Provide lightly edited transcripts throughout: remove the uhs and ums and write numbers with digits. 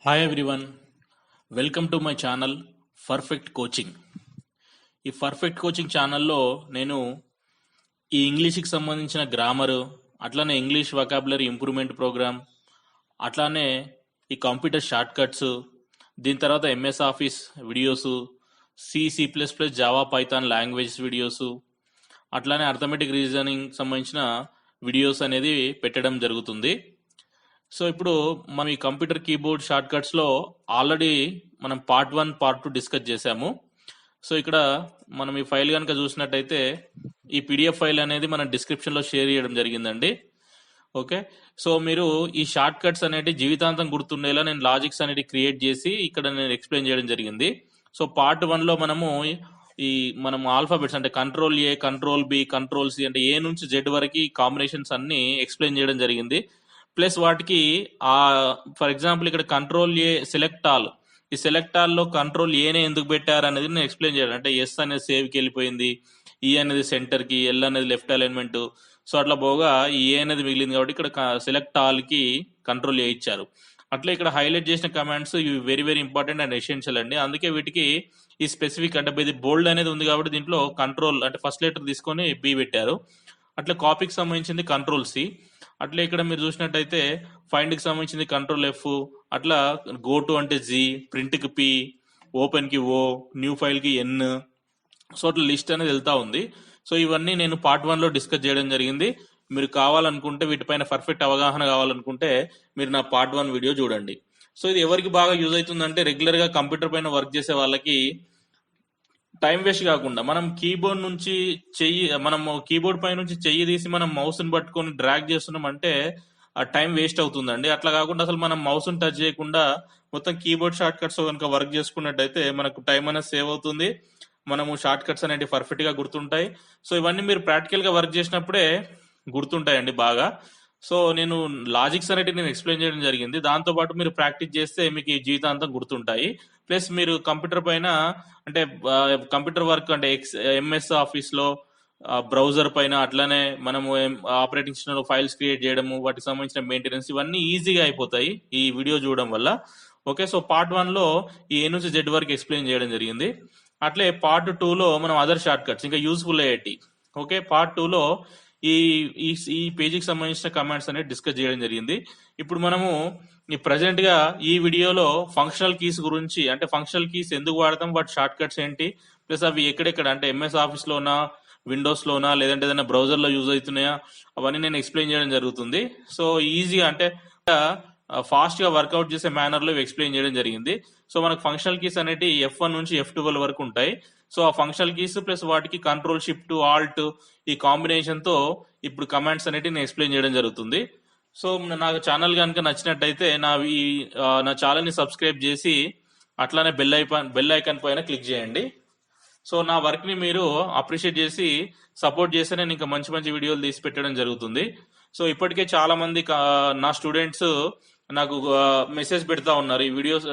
Hi everyone, welcome to my channel perfect coaching. ఈ perfect coaching ఛానల్లో నేను ఈ ఇంగ్లీష్కి సంబంధించిన గ్రామరు, అట్లానే ఇంగ్లీష్ వొకాబులరీ ఇంప్రూవ్మెంట్ ప్రోగ్రామ్, అట్లానే ఈ కంప్యూటర్ షార్ట్ కట్స్, దీని తర్వాత ఎంఎస్ ఆఫీస్ వీడియోస్, సి++, జావా, పైథాన్ లాంగ్వేజ్ వీడియోస్, అట్లానే అర్థమెటిక్ రీజనింగ్ సంబంధించిన వీడియోస్ అనేది పెట్టడం జరుగుతుంది. సో ఇప్పుడు మనం ఈ కంప్యూటర్ కీబోర్డ్ షార్ట్ కట్స్ లో ఆల్రెడీ మనం పార్ట్ 1 పార్ట్ 2 డిస్కస్ చేశాము. సో ఇక్కడ మనం ఈ ఫైల్ కనుక చూసినట్టయితే ఈ పీడిఎఫ్ ఫైల్ అనేది మనం డిస్క్రిప్షన్ లో షేర్ చేయడం జరిగిందండి. ఓకే, సో మీరు ఈ షార్ట్ కట్స్ అనేవి జీవితాంతం గుర్తుండేలా నేను లాజిక్స్ అనేది క్రియేట్ చేసి ఇక్కడ నేను ఎక్స్ప్లెయిన్ చేయడం జరిగింది. సో పార్ట్ 1 లో మనం ఆల్ఫాబెట్స్ అంటే control A, control B, control C అంటే A నుంచి Z వరకు కాంబినేషన్స్ అన్ని ఎక్స్ప్లెయిన్ చేయడం జరిగింది. ప్లస్ వాటికి ఫర్ ఎగ్జాంపుల్ ఇక్కడ కంట్రోల్ A సెలెక్ట్ ఆల్, ఈ సెలెక్ట్ ఆల్ లో కంట్రోల్ ఏనే ఎందుకు పెట్టారు అనేది నేను ఎక్స్ప్లెయిన్ చేయాలి. అంటే ఎస్ అనేది సేవ్కి వెళ్ళిపోయింది, ఈ అనేది సెంటర్ కి, ఎల్ అనేది లెఫ్ట్ అలైన్మెంట్, సో అట్లా పోగా ఈ ఏ అనేది మిగిలింది కాబట్టి ఇక్కడ సెలెక్ట్ ఆల్ కి కంట్రోల్ A ఇచ్చారు. అట్లా ఇక్కడ హైలైట్ చేసిన కమాండ్స్ ఇవి very very important and essential అండి. అందుకే వీటికి ఈ స్పెసిఫిక్ అంటే ఇది బోల్డ్ అనేది ఉంది కాబట్టి దీంట్లో కంట్రోల్ అంటే ఫస్ట్ లెటర్ తీసుకొని బి పెట్టారు. అట్లా కాపీకి సంబంధించింది కంట్రోల్ C, అట్లా ఇక్కడ మీరు చూసినట్టయితే ఫైండ్ కి సంబంధించింది కంట్రోల్ F, అట్లా గో టు అంటే G, ప్రింట్ కి P, ఓపెన్ కి O, న్యూ ఫైల్ కి N, సో అట్లా లిస్ట్ అనేది వెళ్తా ఉంది. సో ఇవన్నీ నేను పార్ట్ 1 లో డిస్కస్ చేయడం జరిగింది. మీరు కావాలనుకుంటే వీటిపైన పర్ఫెక్ట్ అవగాహన కావాలనుకుంటే మీరు నా పార్ట్ 1 వీడియో చూడండి. సో ఇది ఎవరికి బాగా యూజ్ అవుతుందంటే రెగ్యులర్ గా కంప్యూటర్ పైన వర్క్ చేసే వాళ్ళకి టైం వేస్ట్ కాకుండా మనం కీబోర్డ్ పై నుంచి చెయ్యి తీసి మనం మౌస్ ని పట్టుకొని డ్రాగ్ చేస్తున్నాం అంటే ఆ టైం వేస్ట్ అవుతుందండి. అట్లా కాకుండా అసలు మనం మౌస్ ని టచ్ చేయకుండా మొత్తం కీబోర్డ్ షార్ట్ కట్స్ కనుక వర్క్ చేసుకున్నట్టయితే మనకు టైం అనేది సేవ్ అవుతుంది, మనము షార్ట్ కట్స్ అనేవి పర్ఫెక్ట్ గా గుర్తుంటాయి. సో ఇవన్నీ మీరు ప్రాక్టికల్ గా వర్క్ చేసినప్పుడే గుర్తుంటాయండి బాగా. సో నేను లాజిక్స్ అనేవి నేను ఎక్స్ప్లెయిన్ చేయడం జరిగింది, దాంతో పాటు మీరు ప్రాక్టీస్ చేస్తే మీకు ఈ జీవితాంతం గుర్తుంటాయి. ప్లస్ మీరు కంప్యూటర్ పైన అంటే కంప్యూటర్ వర్క్ అంటే ఎంఎస్ ఆఫీస్ లో బ్రౌజర్ పైన అట్లానే మనము ఆపరేటింగ్ సిస్టమ్ లో ఫైల్స్ క్రియేట్ చేయడము, వాటికి సంబంధించిన మెయింటెనెన్స్ ఇవన్నీ ఈజీగా అయిపోతాయి ఈ వీడియో చూడడం వల్ల. ఓకే, సో పార్ట్ 1 లో ఈ A నుంచి Z వరకు ఎక్స్ప్లెయిన్ చేయడం జరిగింది. అట్లే పార్ట్ 2 లో మనం అదర్ షార్ట్ కట్స్ ఇంకా యూస్ఫుల్ అయ్యేటి. ఓకే, పార్ట్ 2 లో ఈ ఈ పేజీకి సంబంధించిన కమాండ్స్ అనేది డిస్కస్ చేయడం జరిగింది. ఇప్పుడు మనము ఈ ప్రెసెంట్ గా ఈ వీడియోలో ఫంక్షనల్ కీస్ గురించి, అంటే ఫంక్షనల్ కీస్ ఎందుకు వాడతాం, వాటి షార్ట్ కట్స్ ఏంటి, ప్లస్ అవి ఎక్కడెక్కడ అంటే ఎంఎస్ ఆఫీస్ లోనా, విండోస్ లోనా, లేదంటే ఏదైనా బ్రౌజర్ లో యూజ్ అవుతున్నాయా, అవన్నీ నేను ఎక్స్ప్లెయిన్ చేయడం జరుగుతుంది. సో ఈజీగా అంటే ఫాస్ట్ గా వర్కౌట్ చేసే మేనర్ లో ఎక్స్ప్లెయిన్ చేయడం జరిగింది. సో మనకు ఫంక్షనల్ కీస్ అనేవి F1 నుంచి F12 వరకు ఉంటాయి. సో ఆ ఫంక్షనల్ కీస్ ప్లస్ వాటికి కంట్రోల్ షిఫ్ట్ ఆల్ట్ ఈ కాంబినేషన్ తో ఇప్పుడు కమాండ్స్ అనేవి నేను ఎక్స్ప్లెయిన్ చేయడం జరుగుతుంది. సో నాకు ఛానల్ కనుక నచ్చినట్టయితే నా ఛానల్ ని సబ్స్క్రైబ్ చేసి అట్లానే బెల్ ఐకాన్ పైన క్లిక్ చేయండి. సో నా వర్క్ ని మీరు అప్రిషియేట్ చేసి సపోర్ట్ చేస్తే నేను ఇంకా మంచి మంచి వీడియోలు తీసి పెట్టడం జరుగుతుంది. సో ఇప్పటికే చాలా మంది నా స్టూడెంట్స్ నాకు మెసేజ్ పెడతా ఉన్నారు, ఈ వీడియోస్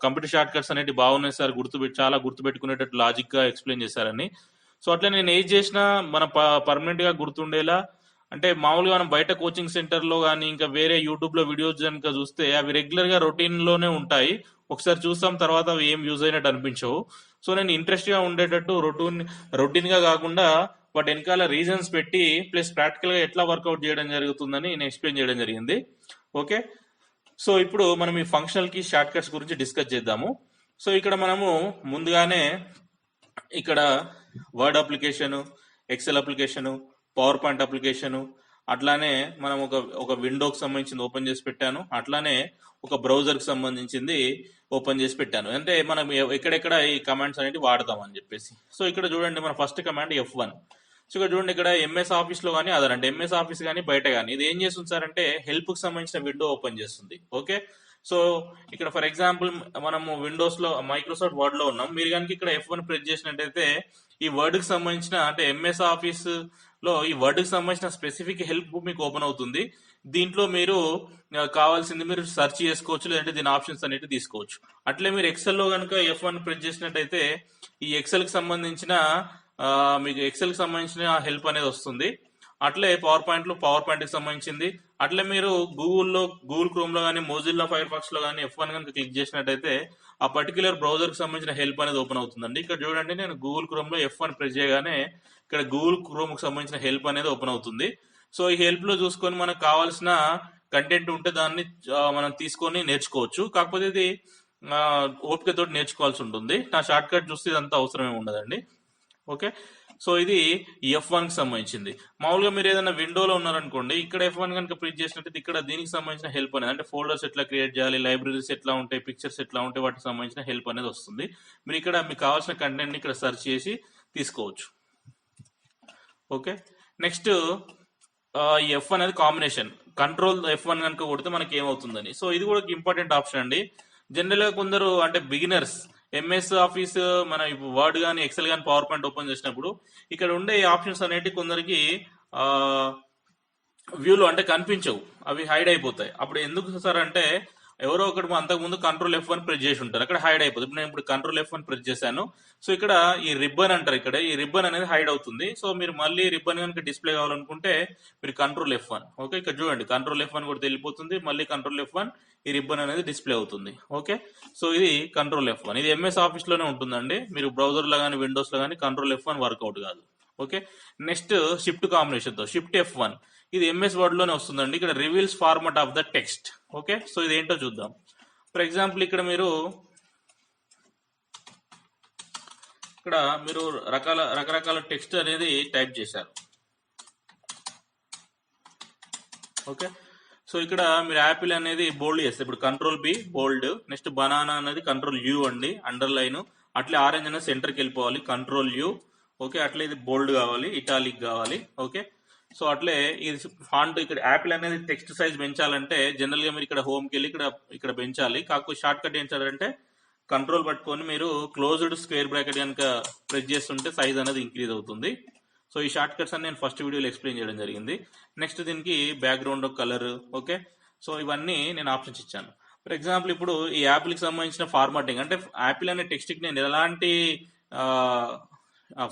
కంప్యూటర్ షార్ట్ కట్స్ అనేవి బాగున్నాయి సార్, చాలా గుర్తుపెట్టుకునేటట్టు లాజిక్ గా ఎక్స్ప్లెయిన్ చేశారని. సో అట్లా నేను ఏది చేసినా మనం పర్మనెంట్ గా గుర్తుండేలా, అంటే మామూలుగా మనం బయట కోచింగ్ సెంటర్ లో కానీ ఇంకా వేరే యూట్యూబ్ లో వీడియోస్ కనుక చూస్తే అవి రెగ్యులర్ గా రొటీన్ లోనే ఉంటాయి, ఒకసారి చూస్తాం తర్వాత అవి ఏం యూజ్ అయినట్టు అనిపించవు. సో నేను ఇంట్రెస్ట్ గా ఉండేటట్టు రొటీన్ గా కాకుండా వాటి వెనకాల రీజన్స్ పెట్టి ప్లస్ ప్రాక్టికల్ గా ఎట్లా వర్కౌట్ చేయడం జరుగుతుందని నేను ఎక్స్ప్లెయిన్ చేయడం జరిగింది. ఓకే, సో ఇప్పుడు మనం ఈ ఫంక్షనల్ కీ షార్ట్ కట్స్ గురించి డిస్కస్ చేద్దాము. సో ఇక్కడ మనము ముందుగానే ఇక్కడ Word application, Excel application, PowerPoint application, అట్లానే మనం ఒక విండోకి సంబంధించింది ఓపెన్ చేసి పెట్టాను, అట్లానే ఒక బ్రౌజర్ కి సంబంధించింది ఓపెన్ చేసి పెట్టాను. అంటే మనం ఎక్కడెక్కడ ఈ కమాండ్స్ అనేవి వాడతాం అని చెప్పేసి. సో ఇక్కడ చూడండి మన ఫస్ట్ కమాండ్ F1. సో ఇక్కడ చూడండి ఇక్కడ ఎంఎస్ ఆఫీస్ లో కానీ అదర్ అంటే ఎంఎస్ ఆఫీస్ కానీ బయట కానీ ఇది ఏం చేస్తుంది సార్ అంటే హెల్ప్ కి సంబంధించిన విండో ఓపెన్ చేస్తుంది. ఓకే, సో ఇక్కడ ఫర్ ఎగ్జాంపుల్ మనము విండోస్ లో మైక్రోసాఫ్ట్ వర్డ్ లో ఉన్నాం, మీరు కనుక ఇక్కడ F1 ప్రెస్ చేసినట్టయితే ఈ వర్డ్ కి సంబంధించిన అంటే ఎంఎస్ ఆఫీస్ లో ఈ వర్డ్ కి సంబంధించిన స్పెసిఫిక్ హెల్ప్ మీకు ఓపెన్ అవుతుంది. దీంట్లో మీరు కావాల్సింది మీరు సెర్చ్ చేసుకోవచ్చు, లేదంటే దీని ఆప్షన్స్ అనేవి తీసుకోవచ్చు. అట్లే మీరు ఎక్సెల్ లో కనుక F1 ప్రెస్ చేసినట్టయితే ఈ ఎక్సెల్ కి సంబంధించిన మీకు ఎక్సెల్ కి సంబంధించిన హెల్ప్ అనేది వస్తుంది. అట్లే పవర్ పాయింట్ కి సంబంధించింది. అట్లే మీరు గూగుల్ క్రోమ్ లో కానీ మోజిల్లా ఫైర్ ఫాక్స్ లో కానీ F1 కనుక క్లిక్ చేసినట్టయితే ఆ పర్టికులర్ బ్రౌజర్ కి సంబంధించిన హెల్ప్ అనేది ఓపెన్ అవుతుందండి. ఇక్కడ చూడండి, నేను గూగుల్ క్రోమ్ లో F1 ప్రెస్ చేయగానే ఇక్కడ గూగుల్ క్రోమ్ కి సంబంధించిన హెల్ప్ అనేది ఓపెన్ అవుతుంది. సో ఈ హెల్ప్ లో చూసుకొని మనకు కావాల్సిన కంటెంట్ ఉంటే దాన్ని మనం తీసుకొని నేర్చుకోవచ్చు. కాకపోతే ఇది ఆ, ఓపికతో నేర్చుకోవాల్సి ఉంటుంది. నా షార్ట్ కట్ చూస్తే ఇదంతా అవసరమే ఉండదండి. ఓకే, సో ఇది F1 కి సంబంధించింది. మామూలుగా మీరు ఏదైనా విండోలో ఉన్నారనుకోండి, ఇక్కడ F1 కనుక ప్రింట్ చేసినట్టు ఇక్కడ దీనికి సంబంధించిన హెల్ప్ అనేది, అంటే ఫోల్డర్స్ ఎట్లా క్రియేట్ చేయాలి, లైబ్రరీస్ ఎట్లా ఉంటాయి, పిక్చర్స్ ఎట్లా ఉంటాయి, వాటికి సంబంధించిన హెల్ప్ అనేది వస్తుంది. మీరు ఇక్కడ మీకు కావాల్సిన కంటెంట్ ని ఇక్కడ సెర్చ్ చేసి తీసుకోవచ్చు. ఓకే, నెక్స్ట్ ఈ F అనేది కాంబినేషన్ కంట్రోల్ F1 కనుక కొడితే మనకి ఏమవుతుందని. సో ఇది కూడా ఇంపార్టెంట్ ఆప్షన్ అండి. జనరల్ గా కొందరు అంటే బిగినర్స్ ఎంఎస్ ఆఫీస్, మన వర్డ్ కానీ ఎక్సెల్ కానీ పవర్ పాయింట్ ఓపెన్ చేసినప్పుడు ఇక్కడ ఉండే ఆప్షన్స్ అనేవి కొందరికి వ్యూలో అంటే కనిపించవు, అవి హైడ్ అయిపోతాయి. అప్పుడు ఎందుకు సార్ అంటే ఎవరో ఒకటి అంతకుముందు కంట్రోల్ F1 ప్రెస్ చేసి ఉంటారు, అక్కడ హైడ్ అయిపోతుంది. ఇప్పుడు నేను కంట్రోల్ F1 ప్రెస్ చేశాను. సో ఇక్కడ ఈ రిబ్బన్ అంటారు, ఇక్కడ ఈ రిబ్బన్ అనేది హైడ్ అవుతుంది. సో మీరు మళ్ళీ రిబ్బన్ కనుక డిస్ప్లే కావాలనుకుంటే మీరు కంట్రోల్ F1, ఓకే, ఇక్కడ చూడండి కంట్రోల్ F1 కూడా వెళ్ళిపోతుంది, మళ్ళీ కంట్రోల్ F1 ఈ రిబ్బన్ అనేది డిస్ప్లే అవుతుంది. ఓకే, సో ఇది కంట్రోల్ F1. ఇది ఎంఎస్ ఆఫీస్ లోనే ఉంటుందండి, మీరు బ్రౌజర్ లో కానీ విండోస్ లో కానీ కంట్రోల్ F1 వర్కౌట్ కాదు. ఓకే, నెక్స్ట్ షిఫ్ట్ కాంబినేషన్ తో షిఫ్ట్ F1, ఇది ఎంఎస్ వర్డ్ లోనే వస్తుందండి. ఇక్కడ reveals format of the text. Okay, so ఇది ఏంటో చూద్దాం. ఫర్ ఎగ్జాంపుల్ ఇక్కడ మీరు రకరకాల టెక్స్ట్ అనేది టైప్ చేశారు. ఓకే, సో ఇక్కడ మీరు యాపిల్ అనేది బోల్డ్ చేస్తే ఇప్పుడు control be bold, next banana అనేది కంట్రోల్ యూ అండి అండర్లైన్, అట్లే ఆరెంజ్ అనేది సెంటర్కి వెళ్ళిపోవాలి కంట్రోల్ యూ. ఓకే, అట్లే ఇది బోల్డ్ కావాలి, ఇటాలిక్ కావాలి. ఓకే, సో అట్లే ఇది ఫాంట్, ఇక్కడ యాపిల్ అనేది టెక్స్ట్ సైజ్ పెంచాలంటే జనరల్ గా మీరు ఇక్కడ హోమ్కి వెళ్ళి ఇక్కడ పెంచాలి. కాకపోతే షార్ట్ కట్ ఏం చేయాలంటే కంట్రోల్ పట్టుకొని మీరు క్లోజ్డ్ స్క్వేర్ బ్రాకెట్ కనుక ప్రెస్ చేస్తుంటే సైజ్ అనేది ఇంక్రీజ్ అవుతుంది. సో ఈ షార్ట్ కట్స్ అని నేను ఫస్ట్ వీడియోలో ఎక్స్ప్లెయిన్ చేయడం జరిగింది. నెక్స్ట్ దీనికి బ్యాక్గ్రౌండ్ కలర్. ఓకే, సో ఇవన్నీ నేను ఆప్షన్స్ ఇచ్చాను. ఫర్ ఎగ్జాంపుల్ ఇప్పుడు ఈ యాపిల్ కి సంబంధించిన ఫార్మాటింగ్, అంటే యాపిల్ అనే టెక్స్ట్ కి నేను ఎలాంటి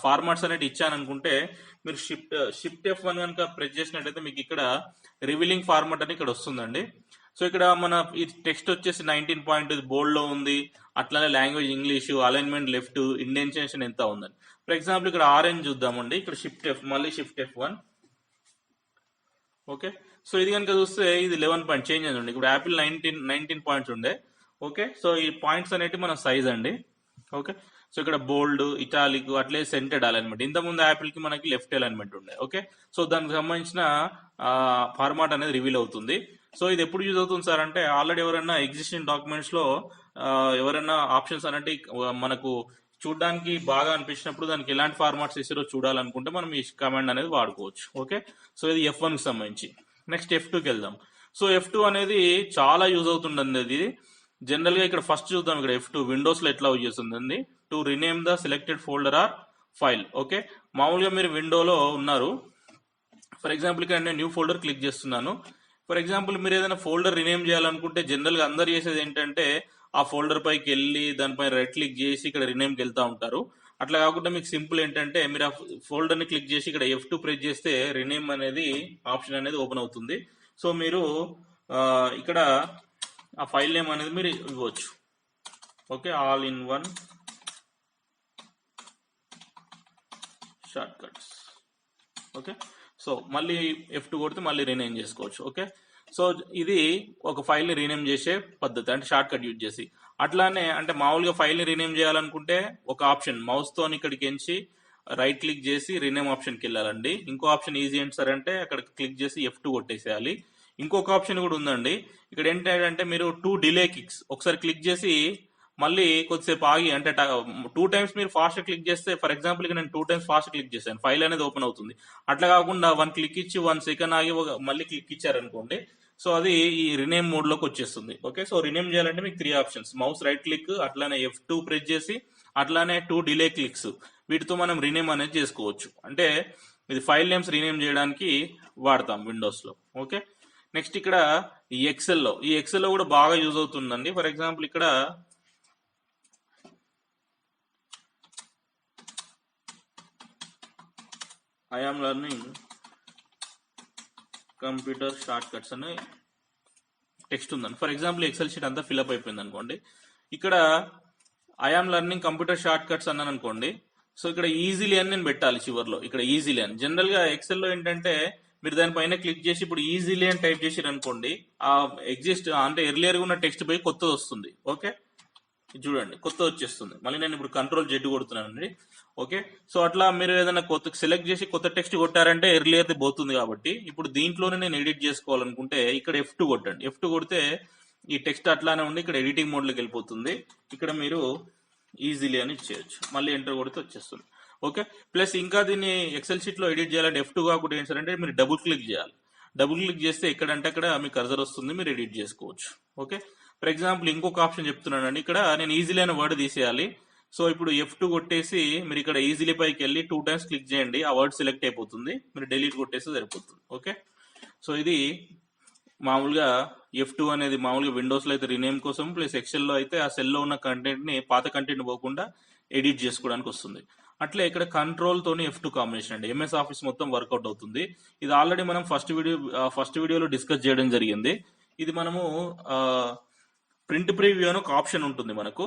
ఫార్మాట్స్ అనేది ఇచ్చాను అనుకుంటే మీరు షిఫ్ట్ F1 కనుక ప్రెస్ చేసినట్టయితే మీకు ఇక్కడ రివీలింగ్ ఫార్మాట్ అని ఇక్కడ వస్తుందండి. సో ఇక్కడ మన ఈ టెక్స్ట్ వచ్చేసి 19 పాయింట్ బోల్డ్ లో ఉంది, అట్లానే language English, alignment left, indentation ఎంత ఉందని. ఫర్ ఎగ్జాంపుల్ ఇక్కడ ఆరెంజ్ చూద్దామండి, ఇక్కడ మళ్ళీ షిఫ్ట్ F1. ఓకే, సో ఇది కనుక చూస్తే ఇది 11 పాయింట్ చేంజ్ అయింది. ఇప్పుడు యాపిల్ 19 పాయింట్స్ ఉండే. ఓకే, సో ఈ పాయింట్స్ అనేవి మన సైజ్ అండి. ఓకే, సో ఇక్కడ బోల్డ్, ఇటాలిక్, అట్లే సెంటెడ్ అలైన్మెంట్. ఇంతకుముందు యాపిల్ కి మనకి లెఫ్ట్ అలైన్మెంట్ ఉండే. ఓకే, సో దానికి సంబంధించిన ఫార్మాట్ అనేది రివీల్ అవుతుంది. సో ఇది ఎప్పుడు యూజ్ అవుతుంది సార్ అంటే ఆల్రెడీ ఎవరైనా ఎగ్జిస్టింగ్ డాక్యుమెంట్స్ లో ఎవరైనా ఆప్షన్స్ అనేవి మనకు చూడడానికి బాగా అనిపించినప్పుడు దానికి ఎలాంటి ఫార్మాట్స్ ఇస్తారో చూడాలనుకుంటే మనం ఈ కమాండ్ అనేది వాడుకోవచ్చు. ఓకే, సో ఇది F1 కి సంబంధించి. నెక్స్ట్ F2కి వెళ్దాం. సో F2 అనేది చాలా యూజ్ అవుతుందండి. అది జనరల్ గా ఇక్కడ ఫస్ట్ చూద్దాం. ఇక్కడ F2 విండోస్ లో ఎట్లా యూజ్ చేస్తుందండి, to rename the selected folder or file. Okay, మామూలుగా మీరు విండోలో ఉన్నారు. ఫర్ ఎగ్జాంపుల్ ఇక్కడ నేను న్యూ ఫోల్డర్ క్లిక్ చేస్తున్నాను. ఫర్ ఎగ్జాంపుల్ మీరు ఏదైనా ఫోల్డర్ రినేమ్ చేయాలనుకుంటే జనరల్ గా అందరు చేసేది ఏంటంటే ఆ ఫోల్డర్ పైకి వెళ్ళి దానిపై రైట్ క్లిక్ చేసి ఇక్కడ రినేమ్కి వెళ్తా ఉంటారు. అట్లా కాకుండా మీకు సింపుల్ ఏంటంటే మీరు ఆ ఫోల్డర్ ని క్లిక్ చేసి ఇక్కడ F2 ప్రెస్ చేస్తే రినేమ్ అనేది ఆప్షన్ అనేది ఓపెన్ అవుతుంది. సో మీరు ఇక్కడ ఆ ఫైల్ నేమ్ అనేది మీరు ఇవ్వచ్చు. Okay, all in one short cuts. Okay, so మళ్ళీ F2 కొడితే మళ్ళీ రీనేమ్ చేసుకోవచ్చు. ఓకే, సో ఇది ఒక ఫైల్ ని రీనేమ్ చేసే పద్ధతి, అంటే షార్ట్ కట్ యూజ్ చేసి. అట్లానే అంటే మామూలుగా ఫైల్ ని రీనేమ్ చేయాలనుకుంటే ఒక ఆప్షన్ మౌస్ తో ఇక్కడికి ఎంచి రైట్ క్లిక్ చేసి రీనేమ్ ఆప్షన్ కి వెళ్ళాలండి. ఇంకో ఆప్షన్ ఈజీ ఏంటి సార్ అంటే అక్కడ క్లిక్ చేసి F2 కొట్టేసేయాలి. ఇంకొక ఆప్షన్ కూడా ఉందండి. ఇక్కడ ఏంటంటే మీరు 2 డిలే క్లిక్స్ ఒకసారి క్లిక్ చేసి మళ్ళీ కొద్దిసేపు ఆగి, అంటే 2 టైమ్స్ మీరు ఫాస్ట్ క్లిక్ చేస్తే, ఫర్ ఎగ్జాంపుల్ నేను 2 టైమ్స్ ఫాస్ట్ క్లిక్ చేశాను, ఫైల్ అనేది ఓపెన్ అవుతుంది. అట్లా కాకుండా 1 క్లిక్ ఇచ్చి 1 సెకండ్ ఆగి మళ్ళీ క్లిక్ ఇచ్చారనుకోండి, సో అది ఈ రినేమ్ మోడ్ లోకి వచ్చేస్తుంది. ఓకే, సో రినేమ్ చేయాలంటే మీకు 3 ఆప్షన్స్, మౌస్ రైట్ క్లిక్, అట్లానే F2 ప్రెస్ చేసి, అట్లానే 2 డిలే క్లిక్స్, వీటితో మనం రినేమ్ అనేది చేసుకోవచ్చు. అంటే ఇది ఫైల్ నేమ్స్ రీనేమ్ చేయడానికి వాడతాం విండోస్ లో. ఓకే, నెక్స్ట్ ఇక్కడ ఈ ఎక్సెల్ లో కూడా బాగా యూజ్ అవుతుందండి. ఫర్ ఎగ్జాంపుల్ ఇక్కడ I am learning computer short cuts అని టెక్స్ట్ ఉందండి. ఫర్ ఎగ్జాంపుల్ ఎక్సెల్ షీట్ అంతా ఫిల్అప్ అయిపోయింది అనుకోండి, ఇక్కడ I am learning computer short cuts అన్నాను అనుకోండి, సో ఇక్కడ ఈజీలీ అని నేను పెట్టాలి చివరిలో, ఇక్కడ ఈజీలీ అని. జనరల్ గా ఎక్సెల్ లో ఏంటంటే మీరు దానిపైన క్లిక్ చేసి ఇప్పుడు ఈజీలీ అని టైప్ చేసిరు అనుకోండి, ఆ ఎగ్జిస్ట్ అంటే ఎర్లియర్ గా ఉన్న టెక్స్ట్ పోయి కొత్తది వస్తుంది. ఓకే, చూడండి కొత్త వచ్చేస్తుంది. మళ్ళీ నేను ఇప్పుడు కంట్రోల్ జెడ్ కొడుతున్నానండి. ఓకే, సో అట్లా మీరు ఏదైనా కొత్త సెలెక్ట్ చేసి కొత్త టెక్స్ట్ కొట్టారంటే ఎర్లియర్ పోతుంది. కాబట్టి ఇప్పుడు దీంట్లోనే నేను ఎడిట్ చేసుకోవాలనుకుంటే ఇక్కడ F2 కొట్టండి. F2 కొడితే ఈ టెక్స్ట్ అట్లానే ఉండి ఇక్కడ ఎడిటింగ్ మోడ్ లోకి వెళ్ళిపోతుంది. ఇక్కడ మీరు ఈజీలీ అని ఇచ్చేయచ్చు, మళ్ళీ ఎంటర్ కొడితే వచ్చేస్తుంది. ఓకే, ప్లస్ ఇంకా దీన్ని ఎక్సెల్ షీట్ లో ఎడిట్ చేయాలంటే F2 కాకుండా ఏం సార్ అంటే మీరు డబుల్ క్లిక్ చేయాలి. డబుల్ క్లిక్ చేస్తే ఎక్కడంటే అక్కడ మీ కర్సర్ వస్తుంది, మీరు ఎడిట్ చేసుకోవచ్చు. ఓకే, ఫర్ ఎగ్జాంపుల్ ఇంకొక ఆప్షన్ చెప్తున్నానండి. ఇక్కడ నేను ఈజీలీ అనే వర్డ్ తీసేయాలి. సో ఇప్పుడు F2 కొట్టేసి మీరు ఇక్కడ ఈజీలీ పైకి వెళ్ళి 2 టైమ్స్ క్లిక్ చేయండి, ఆ వర్డ్ సెలెక్ట్ అయిపోతుంది. మీరు డిలీట్ కొట్టేస్తే సరిపోతుంది. ఓకే, సో ఇది మామూలుగా F2 అనేది మామూలుగా విండోస్ లో అయితే రీనేమ్ కోసం, ప్లస్ ఎక్సెల్ లో అయితే ఆ సెల్ లో ఉన్న కంటెంట్ ని పాత కంటెంట్ పోకుండా ఎడిట్ చేసుకోవడానికి వస్తుంది. అట్లే ఇక్కడ కంట్రోల్ తోని F2 కాంబినేషన్ అండి, ఎంఎస్ ఆఫీస్ మొత్తం వర్కౌట్ అవుతుంది. ఇది ఆల్రెడీ మనం ఫస్ట్ వీడియోలో డిస్కస్ చేయడం జరిగింది. ఇది మనము ప్రింట్ ప్రివ్యూ అని ఒక ఆప్షన్ ఉంటుంది మనకు.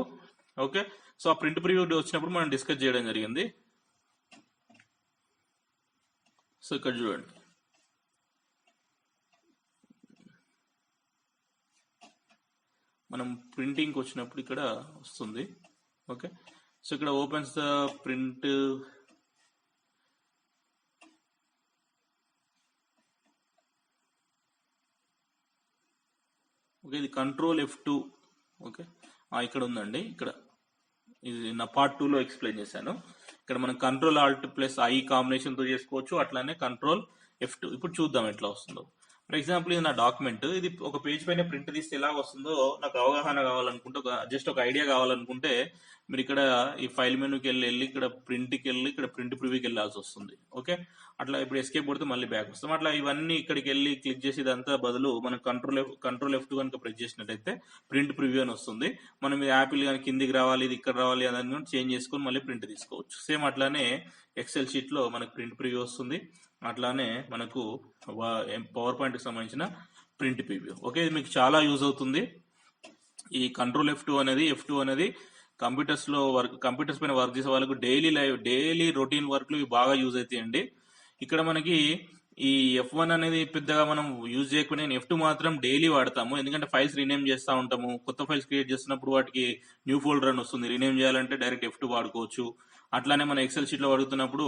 ఓకే, సో ఆ ప్రింట్ ప్రివ్యూ వచ్చినప్పుడు మనం డిస్కస్ చేయడం జరిగింది. సో ఇక్కడ చూడండి, మనం ప్రింటింగ్ వచ్చినప్పుడు ఇక్కడ వస్తుంది. ఓకే, సో ఇక్కడ ఓపెన్స్ ద ప్రింట్, ఓకే ఇది కంట్రోల్ F2. ఓకే, ఇక్కడ ఉందండి, ఇక్కడ ఇది నా పార్ట్ 2 లో ఎక్స్ప్లెయిన్ చేశాను. ఇక్కడ మనం control Alt plus I combination తో చేసుకోవచ్చు, అట్లానే కంట్రోల్ F2. ఇప్పుడు చూద్దాం ఎట్లా వస్తుందో. ఫర్ ఎగ్జాంపుల్ ఇది నా డాక్యుమెంట్, ఇది ఒక పేజ్ పైన ప్రింట్ తీస్తే ఎలా వస్తుందో నాకు అవగాహన కావాలనుకుంటే, జస్ట్ ఒక ఐడియా కావాలనుకుంటే మీరు ఇక్కడ ఈ ఫైల్ మెనూకి వెళ్ళి ఇక్కడ ప్రింట్కి వెళ్ళి ఇక్కడ ప్రింట్ ప్రివ్యూకి వెళ్ళాల్సి వస్తుంది. ఓకే, అట్లా ఇప్పుడు ఎస్కేప్ కొడితే మళ్ళీ బ్యాక్ వస్తాం. అట్లా ఇవన్నీ ఇక్కడికి వెళ్ళి క్లిక్ చేసి ఇదంతా బదులు మనం కంట్రోల్ F2 కనుక ప్రెస్ చేసినట్టయితే ప్రింట్ ప్రివ్యూ అని వస్తుంది. మనం ఇది యాపిల్ కానీ కిందికి రావాలి, ఇది ఇక్కడ రావాలి అని చేంజ్ చేసుకొని మళ్ళీ ప్రింట్ తీసుకోవచ్చు. సేమ్ అట్లానే ఎక్సెల్ షీట్ లో మనకు ప్రింట్ ప్రివ్యూ వస్తుంది, అట్లానే మనకు పవర్ పాయింట్ కి సంబంధించిన ప్రింట్ ప్రివ్యూ. ఓకే, ఇది మీకు చాలా యూజ్ అవుతుంది. ఈ కంట్రోల్ F2 అనేది కంప్యూటర్స్ పైన వర్క్ చేసే వాళ్ళకు డైలీ రొటీన్ వర్క్ లు బాగా యూజ్ అవుతాయండి. ఇక్కడ మనకి ఈ F1 అనేది పెద్దగా మనం యూజ్ చేయకపోయినా F2 మాత్రం డైలీ వాడతాము. ఎందుకంటే ఫైల్స్ రీనేమ్ చేస్తూ ఉంటాము, కొత్త ఫైల్స్ క్రియేట్ చేస్తున్నప్పుడు వాటికి న్యూ ఫోల్డర్ అని వస్తుంది. రీనేమ్ చేయాలంటే డైరెక్ట్ F2 వాడుకోవచ్చు. అట్లానే మన ఎక్సెల్ షీట్ లో వాడుతున్నప్పుడు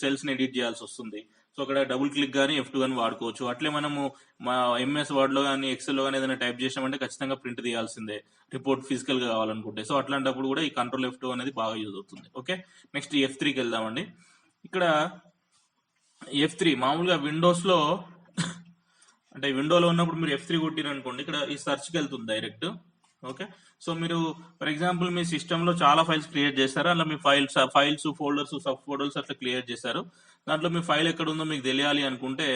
సెల్స్ ని ఎడిట్ చేయాల్సి వస్తుంది. సో అక్కడ డబుల్ క్లిక్ గానీ F2 గానీ వాడుకోవచ్చు. అట్లే మనము మా ఎంఎస్ వర్డ్ లో కానీ ఎక్సెల్ లో కానీ ఏదైనా టైప్ చేసామంటే ఖచ్చితంగా ప్రింట్ తీయాల్సిందే, రిపోర్ట్ ఫిజికల్ గా కావాలనుకుంటే. సో అట్లాంటప్పుడు కూడా ఈ కంట్రోల్ F2 అనేది బాగా యూజ్ అవుతుంది. ఓకే, నెక్స్ట్ F3కి వెళ్దామండి. ఇక్కడ F3 మామూలుగా విండోస్ లో అంటే విండోలో ఉన్నప్పుడు మీరు F3 కొట్టిరనుకోండి, ఇక్కడ ఈ సెర్చ్కి వెళ్తుంది డైరెక్ట్. ఓకే, సో మీరు ఫర్ ఎగ్జాంపుల్ మీ సిస్టమ్ లో చాలా ఫైల్స్ క్రియేట్ చేస్తారు, అలా మీ ఫైల్స్ ఫోల్డర్స్ సబ్ ఫోల్డర్స్ అట్లా క్రియేట్ చేశారు. దాంట్లో మీ ఫైల్ ఎక్కడ ఉందో మీకు తెలియాలి అనుకుంటే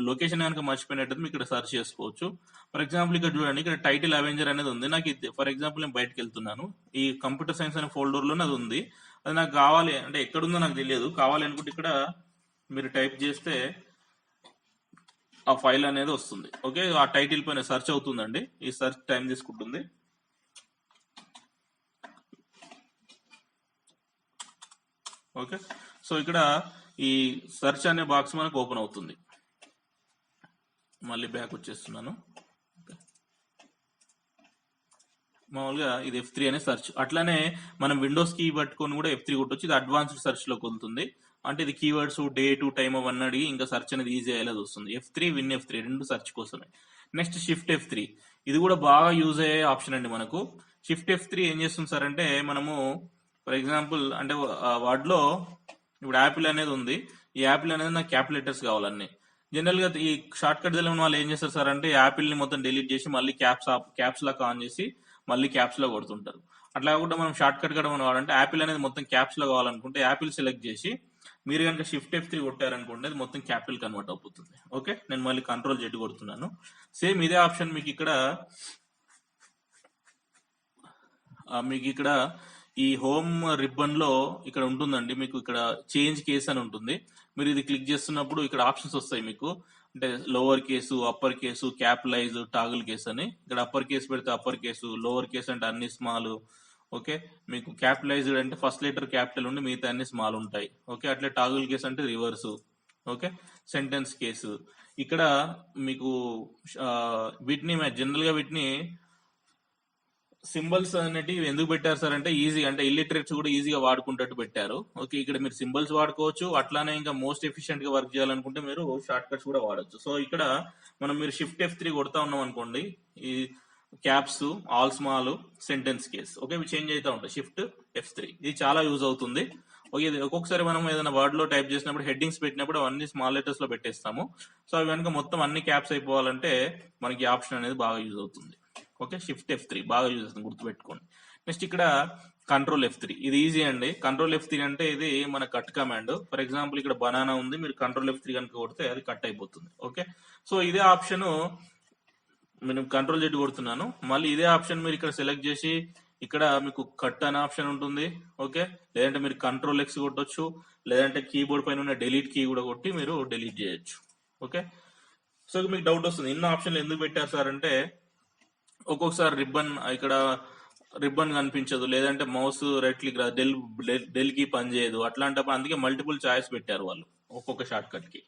లొకేషన్ కనుక మర్చిపోయినట్టు మీకు ఇక్కడ సెర్చ్ చేసుకోవచ్చు. ఫర్ ఎగ్జాంపుల్ ఇక్కడ చూడండి, ఇక్కడ టైటిల్ అవెంజర్ అనేది ఉంది. నాకు ఫర్ ఎగ్జాంపుల్ నేను బయటకు వెళ్తున్నాను, ఈ కంప్యూటర్ సైన్స్ అనే ఫోల్డర్ లోనే అది ఉంది. అది నాకు కావాలి అంటే ఎక్కడుందో నాకు తెలియదు, కావాలి అనుకుంటే ఇక్కడ మీరు టైప్ చేస్తే ఆ ఫైల్ అనేది వస్తుంది. ఓకే, ఆ టైటిల్ పైన సెర్చ్ అవుతుందండి, ఈ సెర్చ్ టైం తీసుకుంటుంది. ఓకే, సో ఇక్కడ ఈ సెర్చ్ అనే బాక్స్ మనకు ఓపెన్ అవుతుంది. మళ్ళీ బ్యాక్ వచ్చేస్తున్నాను. మామూలుగా ఇది F3 అనే సెర్చ్. అట్లానే మనం విండోస్ కీ పట్టుకొని కూడా F3 కొట్టొచ్చు. ఇది అడ్వాన్స్డ్ సెర్చ్ లోకి వెళ్తుంది. అంటే ఇది కీవర్డ్స్ డేట్ టైం అవన్నీ అడిగి ఇంకా సెర్చ్ అనేది ఈజీ అయ్యేది వస్తుంది. F3 WinF3 రెండు సెర్చ్ కోసమే. నెక్స్ట్ షిఫ్ట్ F3, ఇది కూడా బాగా యూజ్ అయ్యే ఆప్షన్ అండి మనకు. షిఫ్ట్ F3 ఏం చేస్తుంది సార్ అంటే, మనము ఫర్ ఎగ్జాంపుల్ అంటే వాటిలో ఇప్పుడు యాపిల్ అనేది ఉంది, ఈ యాపిల్ అనేది నాకు క్యాపిటల్ లెటర్స్ కావాలన్నీ. జనరల్ గా ఈ షార్ట్ కట్ తెలియని వాళ్ళు ఏం చేస్తారు సార్ అంటే, యాపిల్ ని మొత్తం డిలీట్ చేసి మళ్ళీ క్యాప్స్ లాక్ ఆన్ చేసి మళ్ళీ క్యాప్స్ లో కొడుతుంటారు. అట్లా కాకుండా మనం షార్ట్ కట్ కూడా వాడాలంటే యాపిల్ అనేది మొత్తం క్యాప్స్ లో కావాలనుకుంటే యాపిల్ సెలెక్ట్ చేసి మీరు కనుక షిఫ్ట్ F3 కొట్టారనుకోండి, అది మొత్తం క్యాపిటల్ కన్వర్ట్ అయిపోతుంది. ఓకే, నేను మళ్ళీ కంట్రోల్ జెడ్ కొడుతున్నాను. సేమ్ ఇదే ఆప్షన్ మీకు ఇక్కడ ఈ హోమ్ రిబ్బన్ లో ఇక్కడ ఉంటుందండి. మీకు ఇక్కడ చేంజ్ కేస్ అని ఉంటుంది. మీరు ఇది క్లిక్ చేస్తున్నప్పుడు ఇక్కడ ఆప్షన్స్ వస్తాయి మీకు. అంటే lower case, upper case, capitalise, toggle case అని. ఇక్కడ అప్పర్ కేసు పెడితే అప్పర్ కేసు, లోవర్ కేసు అంటే అన్ని స్మాల్. ఓకే, మీకు క్యాపిటలైజ్డ్ అంటే ఫస్ట్ లెటర్ క్యాపిటల్ ఉండి మిగతా అన్ని స్మాల్ ఉంటాయి. ఓకే, అట్లే టాగుల్ కేసు అంటే రివర్స్. Okay, sentence case. ఇక్కడ మీకు వీటిని జనరల్ గా వీటిని సింబల్స్ అనేటివి ఎందుకు పెట్టారు సార్ అంటే ఈజీ, అంటే ఇల్లిటరేట్స్ కూడా ఈజీగా వాడుకుంటట్టు పెట్టారు. ఓకే, ఇక్కడ మీరు సింబల్స్ వాడుకోవచ్చు, అట్లానే ఇంకా మోస్ట్ ఎఫిషియెంట్ గా వర్క్ చేయాలనుకుంటే మీరు షార్ట్ కట్స్ కూడా వాడచ్చు. సో ఇక్కడ మీరు షిఫ్ట్ F3 కొడతా ఉన్నాం అనుకోండి, ఈ caps, all small, sentence case, okay, ఇవి చేంజ్ అవుతా ఉంటాయి. షిఫ్ట్ F3 ఇది చాలా యూజ్ అవుతుంది. ఓకే, ఇది ఒక్కొక్కసారి మనం ఏదైనా వర్డ్ లో టైప్ చేసినప్పుడు హెడ్డింగ్స్ పెట్టినప్పుడు అవన్నీ స్మాల్ లెటర్స్ లో పెట్టేస్తాము. సో అవి కనుక మొత్తం అన్ని క్యాప్స్ అయిపోవాలంటే మనకి ఆప్షన్ అనేది బాగా యూజ్ అవుతుంది. ఓకే, షిఫ్ట్ F3 బాగా యూజ్ అవుతుంది, గుర్తుపెట్టుకోండి. నెక్స్ట్ ఇక్కడ కంట్రోల్ F3, ఇది ఈజీ అండి. కంట్రోల్ F3 అంటే ఇది మన కట్ కమాండ్. ఫర్ ఎగ్జాంపుల్ ఇక్కడ బనానా ఉంది, మీరు కంట్రోల్ F3 కనుక కొడితే అది కట్ అయిపోతుంది. ఓకే, సో ఇదే ఆప్షన్ నేను కంట్రోల్ Z కొడుతున్నాను, మళ్ళీ ఇదే ఆప్షన్ మీరు ఇక్కడ సెలెక్ట్ చేసి ఇక్కడ మీకు కట్ అనే ఆప్షన్ ఉంటుంది. ఓకే, లేదంటే మీరు కంట్రోల్ X కొట్టొచ్చు, లేదంటే కీబోర్డ్ పైన ఉన్న డిలీట్ కీ కూడా కొట్టి మీరు డిలీట్ చేయొచ్చు. ఓకే, సో మీకు డౌట్ వస్తుంది ఇన్ని ఆప్షన్లు ఎందుకు పెట్టారు సార్ అంటే, ఒక్కొక్కసారి ఇక్కడ రిబ్బన్ కనిపించదు, లేదంటే మౌస్ రైట్ క్లిక్ డెల్ కి పని చేయదు, అట్లాంటప్పుడు అందుకే మల్టిపుల్ చాయిస్ పెట్టారు వాళ్ళు ఒక్కొక్క షార్ట్ కట్ కి.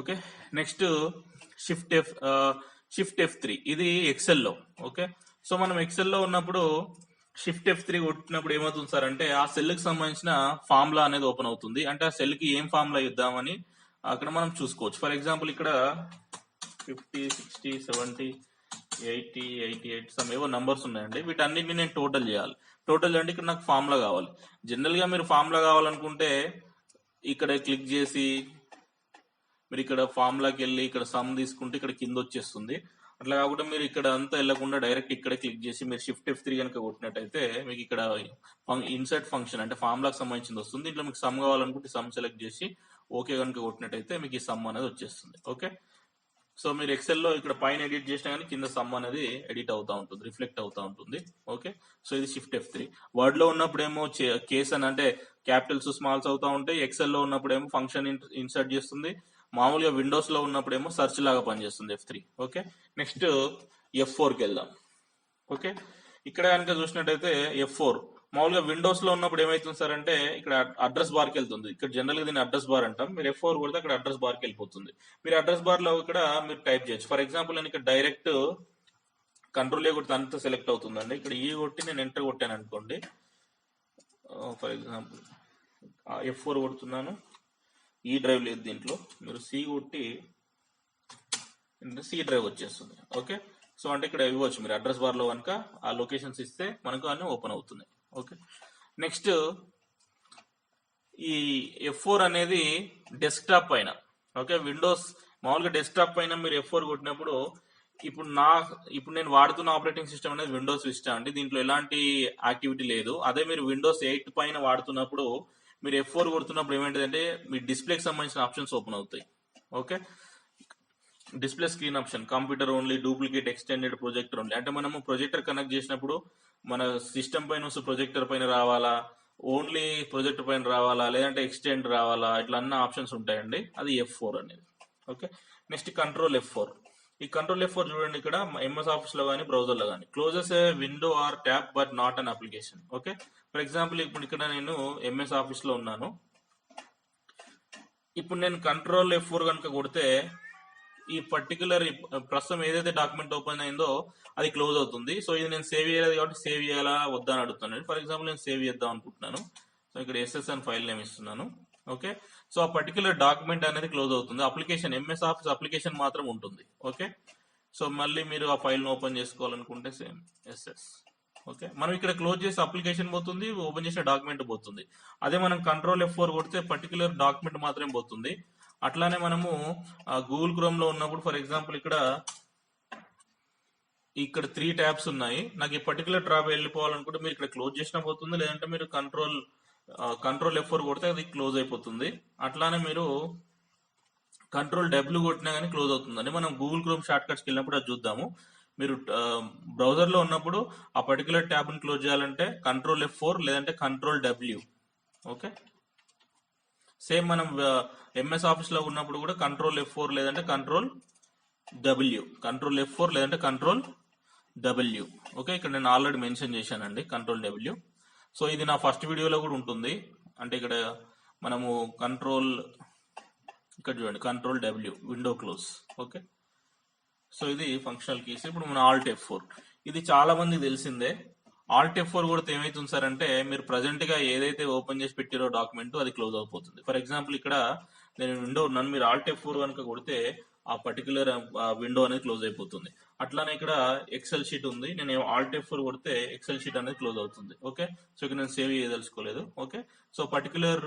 ఓకే, నెక్స్ట్ షిఫ్ట్ F3 ఇది ఎక్సెల్ లో. ఓకే, సో మనం ఎక్సెల్ లో ఉన్నప్పుడు షిఫ్ట్ F3 కొట్టినప్పుడు ఏమవుతుంది సార్ అంటే, ఆ సెల్ కి సంబంధించిన ఫార్ములా అనేది ఓపెన్ అవుతుంది. అంటే ఆ సెల్ కి ఏం ఫార్ములా ఇద్దామని అక్కడ మనం చూసుకోవచ్చు. ఫర్ ఎగ్జాంపుల్ ఇక్కడ 50, 60, 70, 80, 88 సమ్ ఏవో నంబర్స్ ఉన్నాయండి. వీటన్నిటిని నేను టోటల్ చేయాలి. టోటల్ అంటే ఇక్కడ నాకు ఫార్ములా కావాలి. జనరల్ గా మీరు ఫార్ములా కావాలనుకుంటే ఇక్కడ క్లిక్ చేసి మీరు ఇక్కడ ఫార్ములాకి వెళ్ళి ఇక్కడ సమ్ తీసుకుంటే ఇక్కడ కింద వచ్చేస్తుంది. అట్లా కాకుండా మీరు ఇక్కడ అంతా వెళ్లకుండా డైరెక్ట్ ఇక్కడే క్లిక్ చేసి మీరు షిఫ్ట్ F3 కనుక కొట్టినట్టయితే మీకు ఇక్కడ ఇన్సర్ట్ ఫంక్షన్ అంటే ఫార్ములాకి సంబంధించింది వస్తుంది. ఇంట్లో మీకు సమ్ కావాలనుకుంటే సమ్ సెలెక్ట్ చేసి ఓకే కనుక కొట్టినట్టయితే మీకు ఈ సమ్ అనేది వచ్చేస్తుంది. ఓకే, సో మీరు ఎక్సెల్ లో ఇక్కడ పైన ఎడిట్ చేసినా కానీ కింద సమ్ అనేది ఎడిట్ అవుతా ఉంటుంది, రిఫ్లెక్ట్ అవుతా ఉంటుంది. ఓకే, సో ఇది షిఫ్ట్ F3. వర్డ్ లో ఉన్నప్పుడు ఏమో కేస్ అని అంటే క్యాపిటల్స్ స్మాల్స్ అవుతా ఉంటాయి. ఎక్సెల్ లో ఉన్నప్పుడు ఏమో ఫంక్షన్ ఇన్సర్ట్ చేస్తుంది. మామూలుగా విండోస్ లో ఉన్నప్పుడు ఏమో సెర్చ్ లాగా పనిచేస్తుంది F3. ఓకే, నెక్స్ట్ F4 కి వెళ్దాం. ఓకే, ఇక్కడ కనుక చూసినట్టయితే F4 మామూలుగా విండోస్ లో ఉన్నప్పుడు ఏమైతుంది సార్ అంటే ఇక్కడ అడ్రస్ బార్ కి వెళ్తుంది. ఇక్కడ జనరల్ గా దీన్ని అడ్రస్ బార్ అంటాం. మీరు F4 కొడితే అక్కడ అడ్రస్ బార్ కి వెళ్ళిపోతుంది. మీరు అడ్రస్ బార్ లో ఇక్కడ మీరు టైప్ చేయొచ్చు. ఫర్ ఎగ్జాంపుల్ నేను ఇక్కడ డైరెక్ట్ కంట్రోల్ ఏ కొడితే అంతా సెలెక్ట్ అవుతుందండి. ఇక్కడ ఈ కొట్టి నేను ఎంటర్ కొట్టాను అనుకోండి. ఫర్ ఎగ్జాంపుల్ F4 కొడుతున్నాను, ఈ డ్రైవ్ లేదు దీంట్లో, మీరు C కొట్టి C డ్రైవ్ వచ్చేస్తుంది. ఓకే, సో అంటే ఇక్కడ ఇవ్వచ్చు మీరు అడ్రస్ బార్ లో కనుక ఆ లొకేషన్స్ ఇస్తే మనకు అన్ని ఓపెన్ అవుతున్నాయి. ఓకే, నెక్స్ట్ ఈ F4 అనేది డెస్క్టాప్ పైన. ఓకే, విండోస్ మామూలుగా డెస్క్టాప్ పైన మీరు F4 కొట్టినప్పుడు ఇప్పుడు నేను వాడుతున్న ఆపరేటింగ్ సిస్టమ్ అనేది విండోస్ విస్టా అండి. దీంట్లో ఎలాంటి యాక్టివిటీ లేదు. అదే మీరు విండోస్ 8 పైన వాడుతున్నప్పుడు మీరు F4 కొడుతున్నప్పుడు ఏమేంటిదంటే మీ డిస్ప్లేకి సంబంధించిన ఆప్షన్స్ ఓపెన్ అవుతాయి. Okay, display screen option, computer only, duplicate, extended, projector only. అంటే మనము ప్రొజెక్టర్ కనెక్ట్ చేసినప్పుడు మన సిస్టమ్ పైన ప్రొజెక్టర్ పైన రావాలా, ఓన్లీ ప్రొజెక్టర్ పైన రావాలా, లేదంటే ఎక్స్టెండ్ రావాలా, ఇట్లా అన్న ఆప్షన్స్ ఉంటాయండి. అది F4 అనేది. Okay, next control F4. ఈ కంట్రోల్ F4 చూడండి, ఇక్కడ MS ఆఫీస్ లో కానీ బ్రౌజర్ లో కానీ closes A window are tab but not an application. Okay, for example ఇప్పుడు ఇక్కడ నేను MS ఆఫీస్ లో ఉన్నాను. ఇప్పుడు నేను కంట్రోల్ F4 కనుక కొడితే ఈ పర్టికులర్ ప్రస్తుతం ఏదైతే డాక్యుమెంట్ ఓపెన్ అయిందో అది క్లోజ్ అవుతుంది. సో ఇది నేను సేవ్ చేయలేదు కాబట్టి సేవ్ చేయాలా వద్దా అని అడుగుతున్నాను. ఫర్ ఎగ్జాంపుల్ నేను సేవ్ చేద్దాం అనుకుంటున్నాను. సో ఇక్కడ SSN ఫైల్ నేమ్ ఇస్తున్నాను. ఓకే, సో ఆ పర్టికులర్ డాక్యుమెంట్ అనేది క్లోజ్ అవుతుంది. అప్లికేషన్ MS ఆఫీస్ అప్లికేషన్ మాత్రం ఉంటుంది. ఓకే, సో మళ్ళీ మీరు ఆ ఫైల్ ను ఓపెన్ చేసుకోవాలనుకుంటే సేమ్ SS. ఓకే, మనం ఇక్కడ క్లోజ్ చేసి అప్లికేషన్ పోతుంది, ఓపెన్ చేసిన డాక్యుమెంట్ పోతుంది. అదే మనం కంట్రోల్ F4 కొడితే పర్టికులర్ డాక్యుమెంట్ మాత్రమే పోతుంది. అట్లానే మనము గూగుల్ క్రోమ్ లో ఉన్నప్పుడు ఫర్ ఎగ్జాంపుల్ ఇక్కడ 3 ట్యాబ్స్ ఉన్నాయి. నాకు ఈ పర్టికులర్ ట్యాబ్ వెళ్ళిపోవాలనుకుంటే మీరు ఇక్కడ క్లోజ్ చేసినా పోతుంది, లేదంటే మీరు కంట్రోల్ F4 కొడితే అది క్లోజ్ అయిపోతుంది. అట్లానే మీరు కంట్రోల్ W కొట్టినా కానీ క్లోజ్ అవుతుందండి. మనం గూగుల్ క్రోమ్ షార్ట్ కట్స్కి వెళ్ళినప్పుడు అది చూద్దాము. మీరు బ్రౌజర్ లో ఉన్నప్పుడు ఆ పర్టికులర్ ట్యాబ్ ని క్లోజ్ చేయాలంటే కంట్రోల్ F4 లేదంటే కంట్రోల్ W. ఓకే, సేమ్ మనం ఎంఎస్ ఆఫీస్ లో ఉన్నప్పుడు కూడా కంట్రోల్ F4 లేదంటే కంట్రోల్ F4 లేదంటే కంట్రోల్ W. ఓకే, ఇక్కడ నేను ఆల్రెడీ మెన్షన్ చేశానండి కంట్రోల్ W. సో ఇది నా ఫస్ట్ వీడియోలో కూడా ఉంటుంది. అంటే ఇక్కడ మనము ఇక్కడ చూడండి control W, window close. Okay, so ఇది ఫంక్షనల్ కీస్. ఇప్పుడు మన ఆల్ట్ F4, ఇది చాలా మంది తెలిసిందే. ఆల్ట్ F4 కొడితే ఏమైతుంది సార్ అంటే మీరు ప్రజెంట్ గా ఏదైతే ఓపెన్ చేసి పెట్టారో డాక్యుమెంట్ అది క్లోజ్ అయిపోతుంది. ఫర్ ఎగ్జాంపుల్ ఇక్కడ నేను విండో ఉన్నాను, మీరు ఆల్ట్ F4 కనుక కొడితే ఆ పర్టికులర్ విండో అనేది క్లోజ్ అయిపోతుంది. అట్లానే ఇక్కడ ఎక్సెల్ షీట్ ఉంది, నేను ఆల్ట్ F4 కొడితే ఎక్సెల్ షీట్ అనేది క్లోజ్ అవుతుంది. ఓకే, సో ఇక్కడ నేను సేవ్ చేయదలుచుకోలేదు. ఓకే, సో పర్టికులర్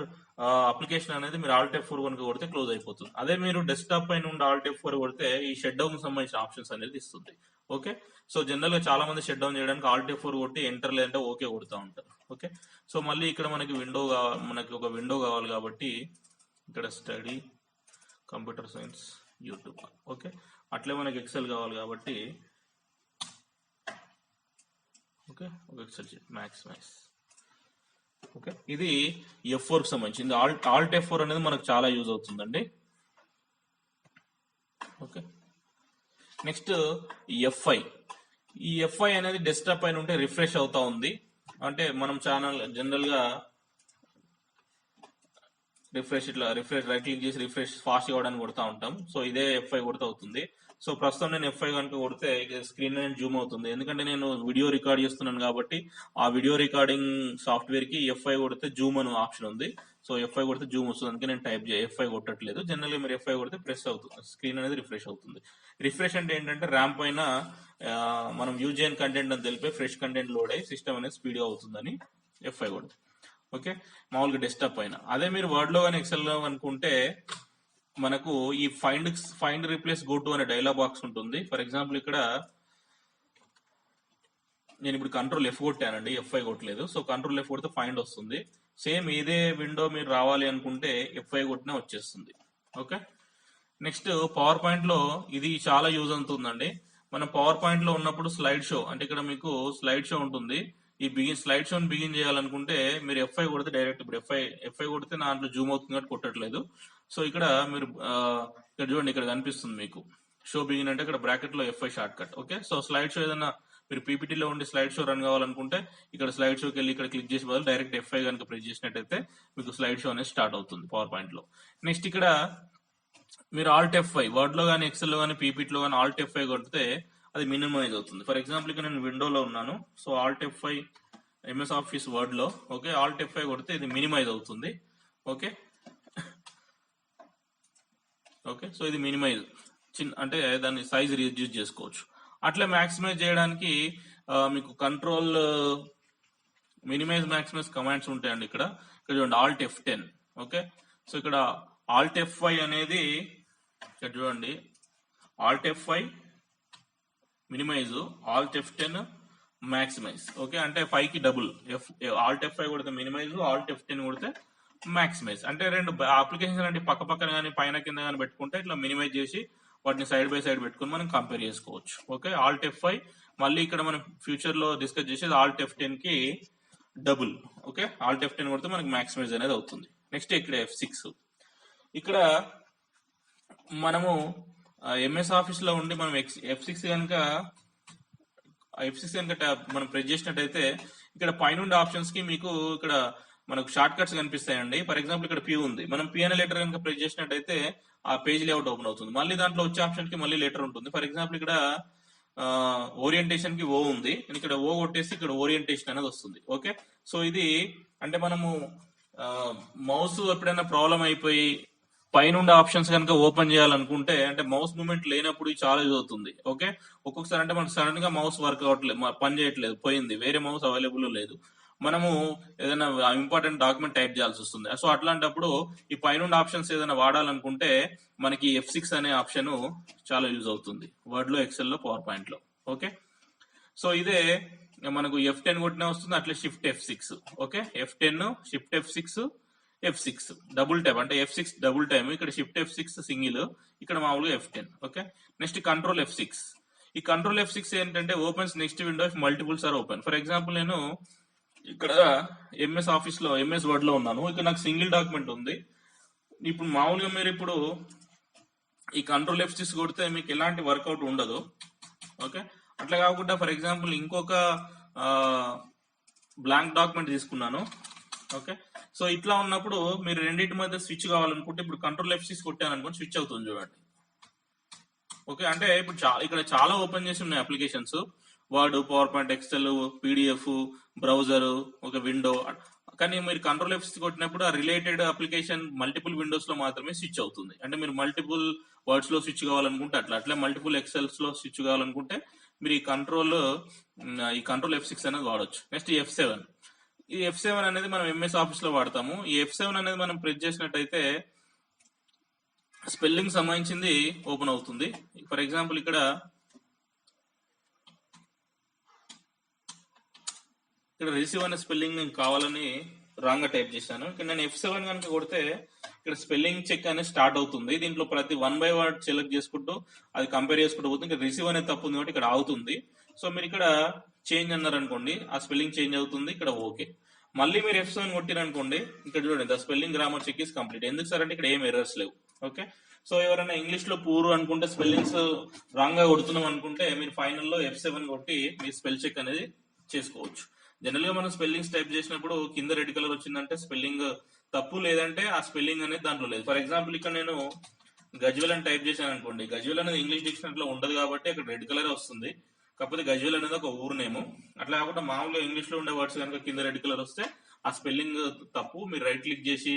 అప్లికేషన్ అనేది మీరు ఆల్ట్ F4 కనుక కొడితే క్లోజ్ అయిపోతుంది. అదే మీరు డెస్క్టాప్ పైన ఉండి ఆల్ట్ F4 కొడితే ఈ షట్ డౌన్ సంబంధించిన ఆప్షన్స్ అనేది ఇస్తుంది. ఓకే, సో జనరల్ గా చాలా మంది షట్ డౌన్ చేయడానికి ఆల్ట్ F4 కొట్టి ఎంటర్ లేదంటే ఓకే కొడుతూ ఉంటారు. ఓకే, సో మళ్ళీ ఇక్కడ మనకి ఒక విండో కావాలి కాబట్టి ఇక్కడ study computer science YouTube. Okay, అట్లే మనకి ఎక్సెల్ కావాలి కాబట్టి ఓకే ఒక ఎక్సెల్ మ్యాక్స్. ఓకే, ఇది F4 కి సంబంధించింది. ఆల్ట్ F4 అనేది మనకు చాలా యూజ్ అవుతుందండి. Okay, next F5. ఈ F5 అనేది డెస్క్టాప్ పైన ఉంటే రిఫ్రెష్ అవుతా ఉంది. అంటే మనం ఛానల్ జనరల్ గా రిఫ్రెష్ రైట్ క్లిక్ చేసి రిఫ్రెష్ ఫాస్ట్ కావడానికి కొడతా ఉంటాం. సో ఇదే F5 కొడతా అవుతుంది. సో ప్రస్తుతం నేను F5 కనుక కొడితే స్క్రీన్ అనేది జూమ్ అవుతుంది. ఎందుకంటే నేను వీడియో రికార్డ్ చేస్తున్నాను కాబట్టి ఆ వీడియో రికార్డింగ్ సాఫ్ట్వేర్ కి F5 కొడితే జూమ్ అనే ఆప్షన్ ఉంది. సో F5 కొడితే జూమ్ వస్తుంది. అందుకే నేను F5 కొట్టట్లేదు. జనరల్ గా మీరు F5 కొడితే ప్రెస్ అవుతుంది, స్క్రీన్ అనేది రిఫ్రెష్ అవుతుంది. రిఫ్రెష్ అంటే ఏంటంటే ర్యామ్ పైన మనం యూజ్ చేయని కంటెంట్ అని తెలిపే ఫ్రెష్ కంటెంట్ లోడ్ అయ్యి సిస్టమ్ అనేది స్పీడ్ గా అవుతుందని F5 కొడితే. ఓకే, మామూలుగా డెస్క్టాప్ పైన. అదే మీరు వర్డ్ లో కానీ ఎక్సెల్ లో అనుకుంటే మనకు ఈ ఫైండ్ రీప్లేస్ గో టు అనే డైలాగ్ బాక్స్ ఉంటుంది. ఫర్ ఎగ్జాంపుల్ ఇక్కడ నేను ఇప్పుడు కంట్రోల్ F కొట్టానండి, F5 కొట్టలేదు. సో కంట్రోల్ F కొడితే ఫైండ్ వస్తుంది. సేమ్ ఇదే విండో మీరు రావాలి అనుకుంటే F5 కొట్టినా వచ్చేస్తుంది. ఓకే, నెక్స్ట్ పవర్ పాయింట్ లో ఇది చాలా యూజ్ అవుతుందండి. మనం పవర్ పాయింట్ లో ఉన్నప్పుడు స్లైడ్ షో, అంటే ఇక్కడ మీకు స్లైడ్ షో ఉంటుంది. ఈ స్లైడ్ షోని బిగిన్ చేయాలనుకుంటే మీరు F5 కొడితే డైరెక్ట్ ఇప్పుడు F5 కొడితే దాంట్లో జూమ్ అవుతుంది కాబట్టి కొట్టట్లేదు. సో ఇక్కడ మీరు ఇక్కడ చూడండి, ఇక్కడ కనిపిస్తుంది మీకు షో బిగిన్ అంటే ఇక్కడ బ్రాకెట్ లో F5 short cut. Okay, so slide show ఏదైనా మీరు పీపీటీలో ఉండి స్లైడ్ షో రన్ కావాలనుకుంటే ఇక్కడ స్లైడ్ షోకి వెళ్ళి ఇక్కడ క్లిక్ చేసి బదులు డైరెక్ట్ F5 కనుక ప్రెస్ చేసినట్టయితే మీకు స్లైడ్ షో అనేది స్టార్ట్ అవుతుంది పవర్ పాయింట్ లో. నెక్స్ట్ ఇక్కడ మీరు ఆల్ట్ F5 వర్డ్ లో కానీ ఎక్సెల్ లో కానీ పీపీటీలో కానీ ఆల్ట్ F5 కొడితే అది మినిమైజ్ అవుతుంది. ఫర్ ఎగ్జాంపుల్ ఇక్కడ నేను విండోలో ఉన్నాను. So Alt F5 MS office word లో ఓకే ఆల్ట్ F5 కొడితే ఇది మినిమైజ్ అవుతుంది. ఓకే, సో ఇది మినిమైజ్ అంటే దాన్ని సైజ్ రిడ్యూస్ చేసుకోవచ్చు. అట్లా మ్యాక్సిమైజ్ చేయడానికి మీకు కంట్రోల్ మినిమైజ్ మ్యాక్సిమైజ్ కమాండ్స్ ఉంటాయండి. ఇక్కడ చూడండి ఆల్ట్ F10. ఓకే, సో ఇక్కడ ఆల్ట్ F5 అనేది ఇక్కడ చూడండి alt F5 minimise, alt F10 maximise. Okay, అంటే 5 కి డబుల్. ఆల్ట్ F5 కొడితే మినిమైజ్, ఆల్ట్ F10 కొడితే మ్యాక్సిమైజ్. అంటే రెండు అప్లికేషన్స్ అంటే పక్క పక్కన కానీ పైన కింద కానీ పెట్టుకుంటే ఇట్లా మినిమైజ్ చేసి వాటిని సైడ్ బై సైడ్ పెట్టుకుని మనం కంపేర్ చేసుకోవచ్చు. ఓకే, ఆల్ట్ F5 మళ్ళీ ఇక్కడ మనం ఫ్యూచర్ లో డిస్కస్ చేసేది ఆల్ట్ F10 కి డబుల్. ఓకే, ఆల్ట్ F10 కొడితే మనకి మ్యాక్సిమైజ్ అనేది అవుతుంది. నెక్స్ట్ ఇక్కడ F6. ఇక్కడ మనము ఎంఎస్ ఆఫీస్ లో ఉండి మనం F6 కనుక మనం ప్రెస్ చేసినట్టయితే ఇక్కడ పైన ఆప్షన్స్ కి మీకు ఇక్కడ మనకు షార్ట్ కట్స్ కనిపిస్తాయండి. ఫర్ ఎగ్జాంపుల్ ఇక్కడ P ఉంది, మనం P అనే లెటర్ కనుక ప్రెస్ చేసినట్టయితే ఆ పేజ్ లేఅవుట్ ఓపెన్ అవుతుంది. మళ్ళీ దాంట్లో వచ్చే ఆప్షన్ కి మళ్ళీ లెటర్ ఉంటుంది. ఫర్ ఎగ్జాంపుల్ ఇక్కడ ఓరియంటేషన్ కి O ఉంది, ఇక్కడ O కొట్టేసి ఇక్కడ ఓరియంటేషన్ అనేది వస్తుంది. ఓకే, సో ఇది అంటే మనము మౌస్ ఎప్పుడైనా ప్రాబ్లం అయిపోయి పైన ఆప్షన్స్ కనుక ఓపెన్ చేయాలనుకుంటే అంటే మౌస్ మూవ్మెంట్ లేనప్పుడు చాలా యూజ్ అవుతుంది. ఓకే, ఒక్కొక్కసారి అంటే మనకు సడన్ గా మౌస్ వర్క్ అవ్వట్లేదు, పని చేయట్లేదు, పోయింది, వేరే మౌస్ అవైలబుల్ లేదు, మనము ఏదైనా ఇంపార్టెంట్ డాక్యుమెంట్ టైప్ చేయాల్సి వస్తుంది. సో అట్లాంటప్పుడు ఈ పైన ఆప్షన్స్ ఏదైనా వాడాలనుకుంటే మనకి F6 అనే ఆప్షన్ చాలా యూజ్ అవుతుంది వర్డ్ లో, ఎక్సెల్ లో, పవర్ పాయింట్ లో. ఓకే, సో ఇదే మనకు F10 కొట్టినా వస్తుంది, అట్లే shift F6. Okay, F10 shift F6 double type అంటే F6 డబుల్ టైమ్, ఇక్కడ షిఫ్ట్ F6 సింగిల్, ఇక్కడ మామూలుగా F10. ఓకే, నెక్స్ట్ కంట్రోల్ F6. ఈ కంట్రోల్ F6 ఏంటంటే opens next window if multiples are open. For example నేను ఇక్కడ ఎంఎస్ ఆఫీస్ లో ఎంఎస్ వర్డ్ లో ఉన్నాను, ఇక్కడ నాకు సింగిల్ డాక్యుమెంట్ ఉంది, ఇప్పుడు మామూలుగా మీరు ఇప్పుడు ఈ కంట్రోల్ F6 కొడితే మీకు ఎలాంటి వర్కౌట్ ఉండదు. ఓకే, అట్లా కాకుండా ఫర్ ఎగ్జాంపుల్ ఇంకొక బ్లాంక్ డాక్యుమెంట్ తీసుకున్నాను. ఓకే, సో ఇట్లా ఉన్నప్పుడు మీరు రెండింటి మధ్య స్విచ్ కావాలనుకుంటే ఇప్పుడు కంట్రోల్ F6 కొట్టాను అనుకోండి, స్విచ్ అవుతుంది చూడండి. ఓకే, అంటే ఇప్పుడు ఇక్కడ చాలా ఓపెన్ చేసి ఉన్నాయి applications, Word, PowerPoint, Excel, PDF, browser, ఒక విండో. కానీ మీరు కంట్రోల్ F6 కొట్టినప్పుడు ఆ రిలేటెడ్ అప్లికేషన్ మల్టిపుల్ విండోస్ లో మాత్రమే స్విచ్ అవుతుంది. అంటే మీరు మల్టిపుల్ వర్డ్స్ లో స్విచ్ కావాలనుకుంటే అట్లా మల్టిపుల్ ఎక్సెల్స్ లో స్విచ్ కావాలనుకుంటే మీరు ఈ కంట్రోల్ F6 అనేది వాడచ్చు. Next F7. ఈ F7 అనేది మనం ఎంఎస్ ఆఫీస్ లో వాడతాము. ఈ F7 అనేది మనం ప్రెస్ చేసినట్టయితే స్పెల్లింగ్ సంబంధించింది ఓపెన్ అవుతుంది. ఫర్ ఎగ్జాంపుల్ ఇక్కడ రిసీవ్ అనే స్పెల్లింగ్ నేను కావాలని రాంగ్ గా టైప్ చేశాను. ఇక్కడ నేను F7 కనుక కొడితే ఇక్కడ స్పెల్లింగ్ చెక్ అనేది స్టార్ట్ అవుతుంది. దీంట్లో ప్రతి 1 బై వర్డ్ సెలెక్ట్ చేసుకుంటూ అది కంపేర్ చేసుకుంటూ పోతుంది. ఇక్కడ రిసీవ్ అనేది తప్పు ఉంది కాబట్టి ఇక్కడ అవుతుంది. సో మీరు ఇక్కడ చేంజ్ అన్నారు అనుకోండి, ఆ స్పెల్లింగ్ చేంజ్ అవుతుంది. ఇక్కడ ఓకే. మళ్ళీ మీరు F7 కొట్టిరనుకోండి, ఇక్కడ చూడండి the spelling grammar check is complete. ఎందుకు సార్ అంటే ఇక్కడ ఏం ఎర్రర్స్ లేవు. ఓకే, సో ఎవరైనా ఇంగ్లీష్ లో పూర్ అనుకుంటే, స్పెల్లింగ్స్ రాంగ్ గా కొడుతున్నాం అనుకుంటే మీరు ఫైనల్ లో F7 కొట్టి మీ స్పెల్ చెక్ అనేది చేసుకోవచ్చు. జనరల్ గా మనం స్పెల్లింగ్స్ టైప్ చేసినప్పుడు కింద రెడ్ కలర్ వచ్చిందంటే స్పెల్లింగ్ తప్పు, లేదంటే ఆ స్పెల్లింగ్ అనేది దాంట్లో లేదు. ఫర్ ఎగ్జాంపుల్ ఇక్కడ నేను గజ్వెల్ అని టైప్ చేశాను అనుకోండి, గజ్వెల్ అనేది ఇంగ్లీష్ డిక్షనరీలో ఉండదు కాబట్టి అక్కడ రెడ్ కలర్ వస్తుంది. కాకపోతే గజ్వెల్ అనేది ఒక ఊరు నేము. అట్లా కాకుండా మామూలుగా ఇంగ్లీష్ లో ఉండే వర్డ్స్ కనుక కింద రెడ్ కలర్ వస్తే ఆ స్పెల్లింగ్ తప్పు. మీరు రైట్ క్లిక్ చేసి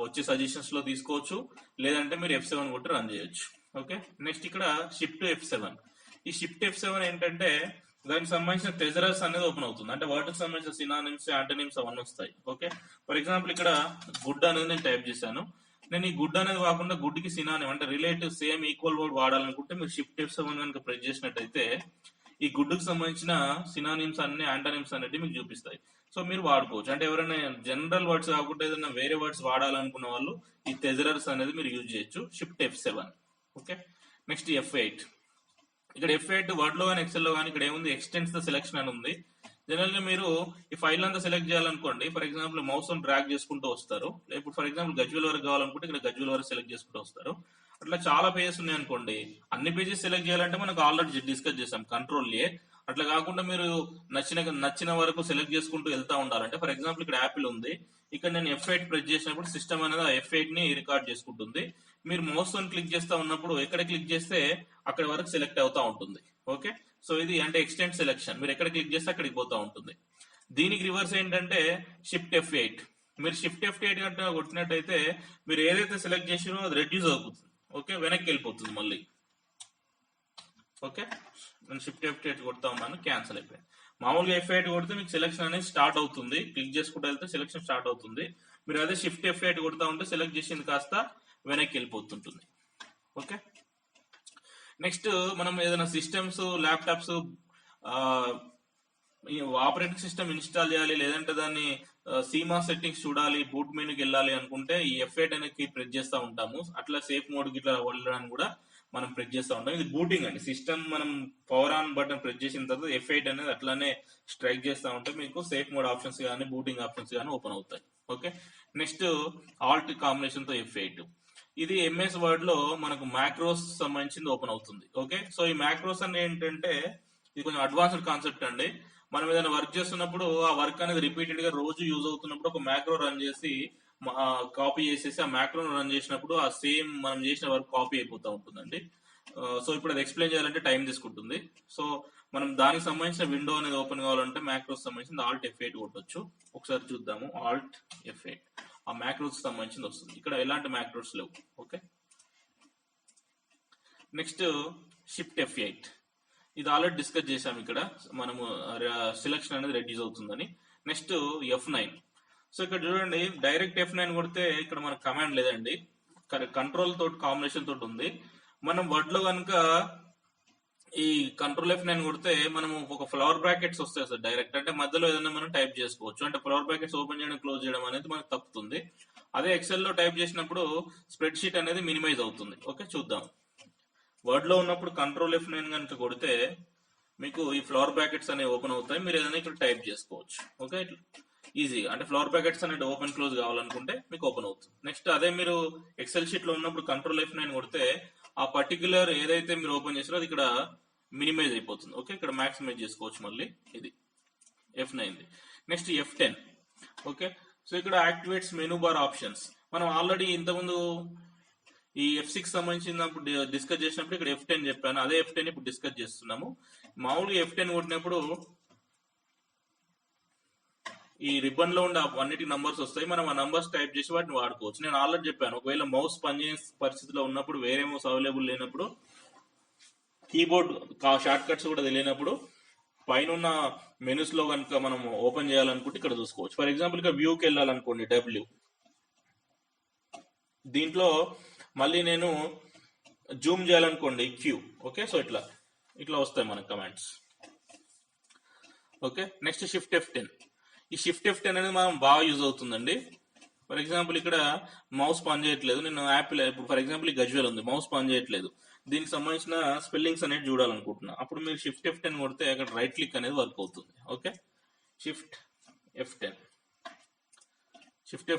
వచ్చే సజెషన్స్ లో తీసుకోవచ్చు, లేదంటే మీరు F7 కొట్టి రన్ చేయొచ్చు. ఓకే, నెక్స్ట్ ఇక్కడ షిఫ్ట్ F7. ఈ షిఫ్ట్ F7 ఏంటంటే దానికి సంబంధించిన ట్రెజరర్స్ అనేది ఓపెన్ అవుతుంది. అంటే వాటికి సంబంధించిన సినానిమ్స్, యాంటోనిమ్స్ అవన్నీ వస్తాయి. ఓకే, ఫర్ ఎగ్జాంపుల్ ఇక్కడ గుడ్ అనేది నేను టైప్ చేశాను. నేను ఈ గుడ్ అనేది కాకుండా గుడ్ కి సినానిమ్ అంటే రిలేటివ్ సేమ్ ఈక్వల్ వర్డ్ వాడాలనుకుంటే మీరు షిఫ్ట్ F7 కనుక ప్రెస్ చేసినట్టయితే ఈ గుడ్ కి సంబంధించిన సినానిమ్స్ అన్ని, యాంటోనిమ్స్ అనేవి మీకు చూపిస్తాయి. సో మీరు వాడుకోవచ్చు. అంటే ఎవరైనా జనరల్ వర్డ్స్ కాకుండా ఏదైనా వేరే వర్డ్స్ వాడాలనుకున్న వాళ్ళు ఈ ట్రెజరర్స్ అనేది మీరు యూజ్ చేయొచ్చు. Shift F7. Okay, next F8. ఇక్కడ F8 వర్డ్ లో కానీ ఎక్సెల్ లో కానీ ఇక్కడ ఏముంది, ఎక్స్టెండ్స్ ద సెలెక్షన్ అని ఉంది. జనరల్ గా మీరు ఈ ఫైల్ అంతా సెలెక్ట్ చేయాలనుకోండి, ఫర్ ఎగ్జాంపుల్ మౌస్ డ్రాగ్ చేసుకుంటూ వస్తారు. ఇప్పుడు ఫర్ ఎగ్జాంపుల్ గజ్వెల్ వరకు కావాలనుకుంటే ఇక్కడ గజ్వెల్ వరకు సెలెక్ట్ చేసుకుంటూ వస్తారు. అట్లా చాలా పేజెస్ ఉన్నాయి అనుకోండి, అన్ని పేజెస్ సెలెక్ట్ చేయాలంటే మనకు ఆల్రెడీ డిస్కస్ చేసాం Ctrl+A. అట్లా కాకుండా మీరు నచ్చిన వరకు సెలెక్ట్ చేసుకుంటూ వెళ్తా ఉండాలంటే ఫర్ ఎగ్జాంపుల్ ఇక్కడ యాపిల్ ఉంది, ఇక్కడ నేను F8 ప్రెస్ చేసినప్పుడు సిస్టమ్ అనేది ఆ F8 ని రికార్డ్ చేసుకుంటుంది. మీరు మౌస్ తో క్లిక్ చేస్తా ఉన్నప్పుడు ఎక్కడ క్లిక్ చేస్తే అక్కడ వరకు సెలెక్ట్ అవుతా ఉంటుంది. ఓకే, సో ఇది అంటే ఎక్స్టెండ్ సెలెక్షన్, మీరు ఎక్కడ క్లిక్ చేస్తే అక్కడికి పోతా ఉంటుంది. దీనికి రివర్స్ ఏంటంటే షిఫ్ట్ F8. మీరు షిఫ్ట్ F8 గంట కొట్టినట్టయితే మీరు ఏదైతే సెలెక్ట్ చేసిరో అది రెడ్యూస్ అవుతుంది. ఓకే, వెనక్కి వెళ్ళిపోతుంది మళ్ళీ. ఓకే, నేను షిఫ్ట్ F8 కొడతా ఉన్నాను, క్యాన్సిల్ అయిపోయింది. మామూలుగా F8 కొడితే మీకు సెలెక్షన్ అనేది స్టార్ట్ అవుతుంది, క్లిక్ చేసుకుంటూ వెళ్తే సెలెక్షన్ స్టార్ట్ అవుతుంది. మీరు అదే షిఫ్ట్ F8 కొడతా ఉంటే సెలెక్ట్ చేసింది కాస్త వెనక్కి వెళ్ళిపోతుంటుంది. ఓకే, నెక్స్ట్ మనం ఏదైనా systems, laptops operating system install చేయాలి, లేదంటే దాన్ని సీమా సెట్టింగ్స్ చూడాలి, బూట్ మెనూకి వెళ్ళాలి అనుకుంటే ఈ F8 అనేది ప్రెస్ చేస్తూ ఉంటాము. అట్లా సేఫ్ మోడ్ కి ఇట్లా వెళ్ళడానికి కూడా మనం ప్రెస్ చేస్తూ ఉంటాం. ఇది బూటింగ్ అండి. సిస్టమ్ మనం పవర్ ఆన్ బటన్ ప్రెస్ చేసిన తర్వాత F8 అనేది అట్లానే స్ట్రైక్ చేస్తూ ఉంటే మీకు సేఫ్ మోడ్ ఆప్షన్స్ కానీ బూటింగ్ ఆప్షన్స్ కానీ ఓపెన్ అవుతాయి. ఓకే, నెక్స్ట్ ఆల్ట్ కాంబినేషన్ తో F8. ఇది ఎంఎస్ వర్డ్ లో మనకు మ్యాక్రోస్ సంబంధించింది ఓపెన్ అవుతుంది. ఓకే, సో ఈ మ్యాక్రోస్ అనేది ఏంటంటే ఇది కొంచెం అడ్వాన్స్డ్ కాన్సెప్ట్ అండి. మనం ఏదైనా వర్క్ చేస్తున్నప్పుడు ఆ వర్క్ అనేది రిపీటెడ్ గా రోజు యూజ్ అవుతున్నప్పుడు ఒక మ్యాక్రో రన్ చేసి కాపీ చేసేసి ఆ మ్యాక్రో రన్ చేసినప్పుడు ఆ సేమ్ మనం చేసిన వర్క్ కాపీ అయిపోతూ ఉంటుందండి. సో ఇప్పుడు అది ఎక్స్ప్లెయిన్ చేయాలంటే టైం తీసుకుంటుంది. సో మనం దానికి సంబంధించిన విండో అనేది ఓపెన్ కావాలంటే మ్యాక్రోస్ సంబంధించిన ఆల్ట్ F8 కొట్టొచ్చు. ఒకసారి చూద్దాము. ఆల్ట్ F8 ఆ మ్యాక్రోస్ సంబంధించింది వస్తుంది. ఇక్కడ ఎలాంటి మ్యాక్రోస్ లేవు. Okay, next shift F8. ఇది ఆల్రెడీ డిస్కస్ చేసాం. ఇక్కడ మనము సెలెక్షన్ అనేది రెడ్యూస్ అవుతుందని. Next F9. సో ఇక్కడ చూడండి, డైరెక్ట్ F9 కొడితే ఇక్కడ మనకు కమాండ్ లేదండి, కంట్రోల్ తోటి కాంబినేషన్ తోటి ఉంది. మనం వర్డ్ లో కనుక ఈ కంట్రోల్ F9 కొడితే మనము ఒక ఫ్లవర్ బ్రాకెట్స్ వస్తాయి సార్ డైరెక్ట్, అంటే మధ్యలో ఏదైనా మనం టైప్ చేసుకోవచ్చు. అంటే ఫ్లవర్ బ్రాకెట్స్ ఓపెన్ చేయడం, క్లోజ్ చేయడం అనేది మనకు తప్పుతుంది. అదే ఎక్సెల్ లో టైప్ చేసినప్పుడు స్ప్రెడ్ షీట్ అనేది మినిమైజ్ అవుతుంది. ఓకే, చూద్దాం. వర్డ్ లో ఉన్నప్పుడు కంట్రోల్ F9 కనుక కొడితే మీకు ఈ ఫ్లవర్ బ్రాకెట్స్ అనేవి ఓపెన్ అవుతాయి. మీరు ఏదైనా ఇక్కడ టైప్ చేసుకోవచ్చు. ఓకే, ఈజీగా అంటే ఫ్లవర్ ప్యాకెట్స్ అనేది ఓపెన్ క్లోజ్ కావాలనుకుంటే మీకు ఓపెన్ అవుతుంది. నెక్స్ట్ అదే మీరు ఎక్సెల్ షీట్ లో ఉన్నప్పుడు కంట్రోల్ F9 కొడితే ఆ పర్టికులర్ ఏదైతే మీరు ఓపెన్ చేసారో అది ఇక్కడ మినిమైజ్ అయిపోతుంది. ఓకే, ఇక్కడ మాక్సిమైజ్ చేసుకోవచ్చు మళ్ళీ. ఇది F9. Next F10. Okay, so ఇక్కడ యాక్టివేట్స్ మెనూ బార్ ఆప్షన్స్. మనం ఆల్రెడీ ఇంతకుముందు ఈ F6 సంబంధించినప్పుడు డిస్కస్ చేసినప్పుడు ఇక్కడ F10 చెప్పాను, అదే F10 ఇప్పుడు డిస్కస్ చేస్తున్నాము. మామూలుగా F10 కొట్టినప్పుడు ఈ రిబ్బన్ లో ఉండే అన్నిటి నంబర్స్ వస్తాయి, మనం ఆ నంబర్స్ టైప్ చేసి వాటిని వాడుకోవచ్చు. నేను ఆల్రెడీ చెప్పాను, ఒకవేళ మౌస్ పనిచేసే పరిస్థితిలో ఉన్నప్పుడు, వేరే మౌస్ అవైలబుల్ లేనప్పుడు, కీబోర్డ్ షార్ట్ కట్స్ కూడా తెలియనప్పుడు పైన ఉన్న మెనూస్ లో కనుక మనం ఓపెన్ చేయాలనుకుంటే ఇక్కడ చూసుకోవచ్చు. ఫర్ ఎగ్జాంపుల్ ఇక్కడ వ్యూకి వెళ్ళాలనుకోండి, W. దీంట్లో మళ్ళీ నేను జూమ్ చేయాలనుకోండి, Q. ఓకే, సో ఇట్లా వస్తాయి మనకు commands. Okay, next shift F10. ఈ షిఫ్ట్ F10 అనేది మనం బాగా యూజ్ అవుతుందండి. ఫర్ ఎగ్జాంపుల్ ఇక్కడ మౌస్ పని చేయట్లేదు, నేను యాపిల్ ఇప్పుడు ఫర్ ఎగ్జాంపుల్ ఈ గజ్వెల్ ఉంది, మౌస్ పని చేయట్లేదు, దీనికి సంబంధించిన స్పెల్లింగ్స్ అనేది చూడాలనుకుంటున్నా, అప్పుడు మీరు షిఫ్ట్ F10 కొడితే అక్కడ రైట్ క్లిక్ అనేది వర్క్ అవుతుంది. Okay, shift F10. Shift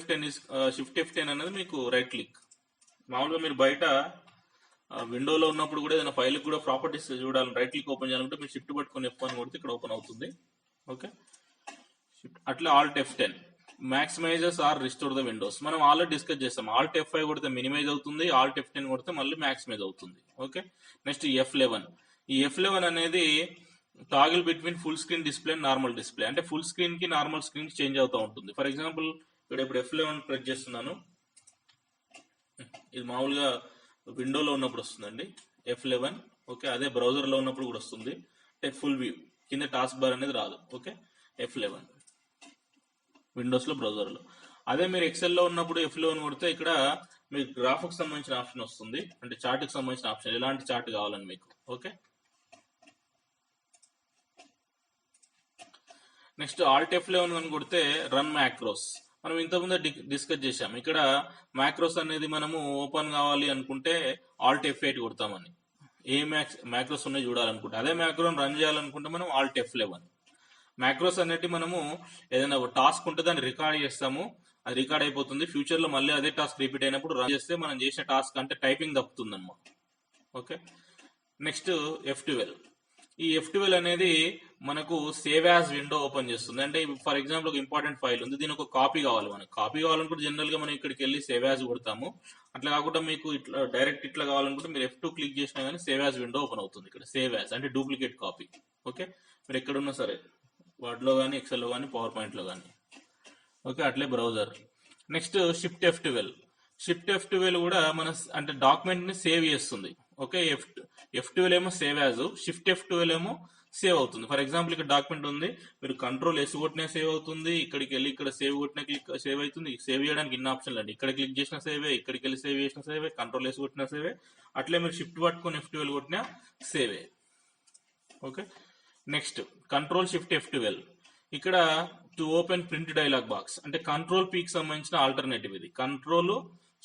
F10 అనేది మీకు రైట్ క్లిక్. మామూలుగా మీరు బయట విండోలో ఉన్నప్పుడు కూడా ఏదైనా ఫైల్ కూడా ప్రాపర్టీస్ చూడాలని రైట్ క్లిక్ ఓపెన్ చేయాలంటే మీరు షిఫ్ట్ పట్టుకొని F1 కొడితే ఇక్కడ ఓపెన్ అవుతుంది. ఓకే, అట్లా Alt F10 maximises or restore the windows. మనం ఆల్రెడీ డిస్కస్ చేస్తాం. Alt F5 కొడితే మినిమైజ్ అవుతుంది, Alt F10 కొడితే మళ్ళీ మాక్సిమైజ్ అవుతుంది. Okay, next F11. ఈ F11 అనేది toggle between full screen display and normal display. అంటే ఫుల్ స్క్రీన్ కి నార్మల్ స్క్రీన్ కి చేంజ్ అవుతూ ఉంటుంది. ఫర్ ఎగ్జాంపుల్ ఇప్పుడు F11 ప్రెస్ చేస్తున్నాను, ఇది మామూలుగా విండోలో ఉన్నప్పుడు వస్తుందండి F11. ఓకే, అదే బ్రౌజర్ లో ఉన్నప్పుడు కూడా వస్తుంది, అంటే ఫుల్ వ్యూ కింద టాస్క్ బార్ అనేది రాదు. ఓకే, F11 విండోస్ లో, బ్రౌజర్ లో. అదే మీరు ఎక్సెల్ లో ఉన్నప్పుడు F11 కొడితే ఇక్కడ మీకు గ్రాఫిక్స్ సంబంధించిన ఆప్షన్ వస్తుంది, అంటే చార్ట్ కి సంబంధించిన ఆప్షన్, ఎలాంటి చార్ట్ కావాలని మీకు. ఓకే, నెక్స్ట్ Alt F11 అని కొడితే రన్ మ్యాక్రోస్. మనం ఇంతకుముందే డిస్కస్ చేసాం, ఇక్కడ మ్యాక్రోస్ అనేది మనము ఓపెన్ కావాలి అనుకుంటే Alt F8 కొడతామని, ఏ మ్యాక్రోస్ ఉన్నాయి చూడాలనుకుంటే. అదే మ్యాక్రోని రన్ చేయాలనుకుంటే మనం Alt F11. మ్యాక్రోస్ అనేటి మనము ఏదైనా టాస్క్ ఉంటే దాన్ని రికార్డ్ చేస్తాము, అది రికార్డ్ అయిపోతుంది. ఫ్యూచర్ లో మళ్ళీ అదే టాస్క్ రిపీట్ అయినప్పుడు రన్ చేస్తే మనం చేసిన టాస్క్ అంటే టైపింగ్ తప్పుతుంది అన్నమాట. Okay, next F12. ఈ F12 అనేది మనకు సేవ్ యాజ్ విండో ఓపెన్ చేస్తుంది. అంటే ఫర్ ఎగ్జాంపుల్ ఒక ఇంపార్టెంట్ ఫైల్ ఉంది, దీని ఒక కాపీ కావాలి, మనకు కాపీ కావాలనుకుంటే జనరల్ గా మనం ఇక్కడికి వెళ్ళి సేవ్ యాజ్ కొడతాము. అట్లా కాకుండా మీకు ఇట్లా డైరెక్ట్ ఇట్లా కావాలనుకుంటే మీరు F2 క్లిక్ చేసినా కానీ సేవ్ యాజ్ విండో ఓపెన్ అవుతుంది. ఇక్కడ సేవ్ యాజ్ అంటే డూప్లికేట్ కాపీ. ఓకే, మీరు ఎక్కడున్నా సరే, వర్డ్ లో కానీ, ఎక్సెల్ లో కానీ, పవర్ పాయింట్ లో కానీ. ఓకే, అట్లే browser. Next shift F12. Shift F12 కూడా మన అంటే డాక్యుమెంట్ ని సేవ్ చేస్తుంది. ఓకే, F12 ఏమో సేవ్ యాజ్, షిఫ్ట్ F12 ఏమో సేవ్ అవుతుంది. ఫర్ ఎగ్జాంపుల్ ఇక్కడ డాక్యుమెంట్ ఉంది, మీరు కంట్రోల్ S కొట్టినా సేవ్ అవుతుంది, ఇక్కడికి వెళ్ళి ఇక్కడ సేవ్ కొట్టినా క్లిక్ సేవ్ అవుతుంది. సేవ్ చేయడానికి ఇన్ని ఆప్షన్లు అండి, ఇక్కడ క్లిక్ చేసిన సేవే, ఇక్కడికి వెళ్ళి సేవ్ చేసిన సేవే, కంట్రోల్ S కొట్టినా సేవే, అట్లే మీరు షిఫ్ట్ పట్టుకొని F12 కొట్టినా సేవే. Okay, next control shift F12. ఇక్కడ to open print dialogue box, అంటే కంట్రోల్ P కి సంబంధించిన ఆల్టర్నేటివ్ ఇది. కంట్రోల్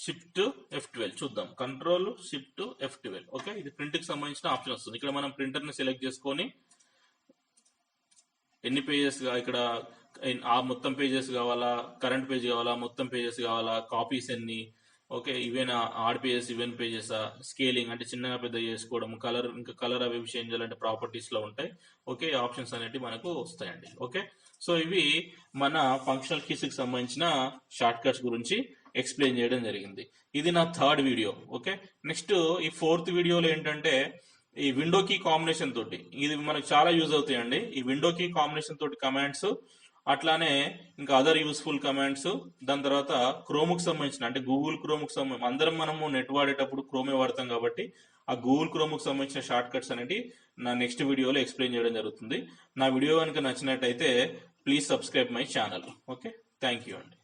షిఫ్ట్ F12 చూద్దాం, కంట్రోల్ షిఫ్ట్ F12. ఓకే, ఇది ప్రింట్ కి సంబంధించిన ఆప్షన్ వస్తుంది. ఇక్కడ మనం ప్రింటర్ ని సెలెక్ట్ చేసుకొని ఎన్ని పేజెస్, ఇక్కడ ఆ మొత్తం పేజెస్ కావాలా, కరెంట్ పేజ్ కావాలా, మొత్తం పేజెస్ కావాలా, కాపీస్ ఎన్ని, ఓకే ఇవేనా, odd pages even pages, scaling అంటే చిన్నగా పెద్ద చేసుకోవడం, కలర్, ఇంకా కలర్ అవి చేంజ్ చేయాలంటే ప్రాపర్టీస్ లో ఉంటాయి. ఓకే, ఆప్షన్స్ అనేవి మనకు వస్తాయండి. ఓకే, సో ఇవి మన ఫంక్షనల్ కీస్ కి సంబంధించిన షార్ట్ కట్స్ గురించి ఎక్స్ప్లెయిన్ చేయడం జరిగింది. ఇది నా థర్డ్ వీడియో. ఓకే, నెక్స్ట్ ఈ ఫోర్త్ వీడియోలో ఏంటంటే ఈ విండో కీ కాంబినేషన్ తోటి, ఇది మనకు చాలా యూజ్ అవుతాయండి. ఈ విండో కీ కాంబినేషన్ తోటి కమాండ్స్, అట్లానే ఇంకా అదర్ యూస్ఫుల్ కమాండ్స్, దాని తర్వాత క్రోమ్కి సంబంధించిన అంటే గూగుల్ క్రోమ్కి సంబంధించి, అందరం మనము నెట్ వాడేటప్పుడు క్రోమే వాడతాం కాబట్టి ఆ గూగుల్ క్రోమ్కి సంబంధించిన షార్ట్ కట్స్ అనేవి నా నెక్స్ట్ వీడియోలో ఎక్స్ప్లెయిన్ చేయడం జరుగుతుంది. నా వీడియో కనుక నచ్చినట్టయితే please subscribe my channel. Okay, thank you అండి.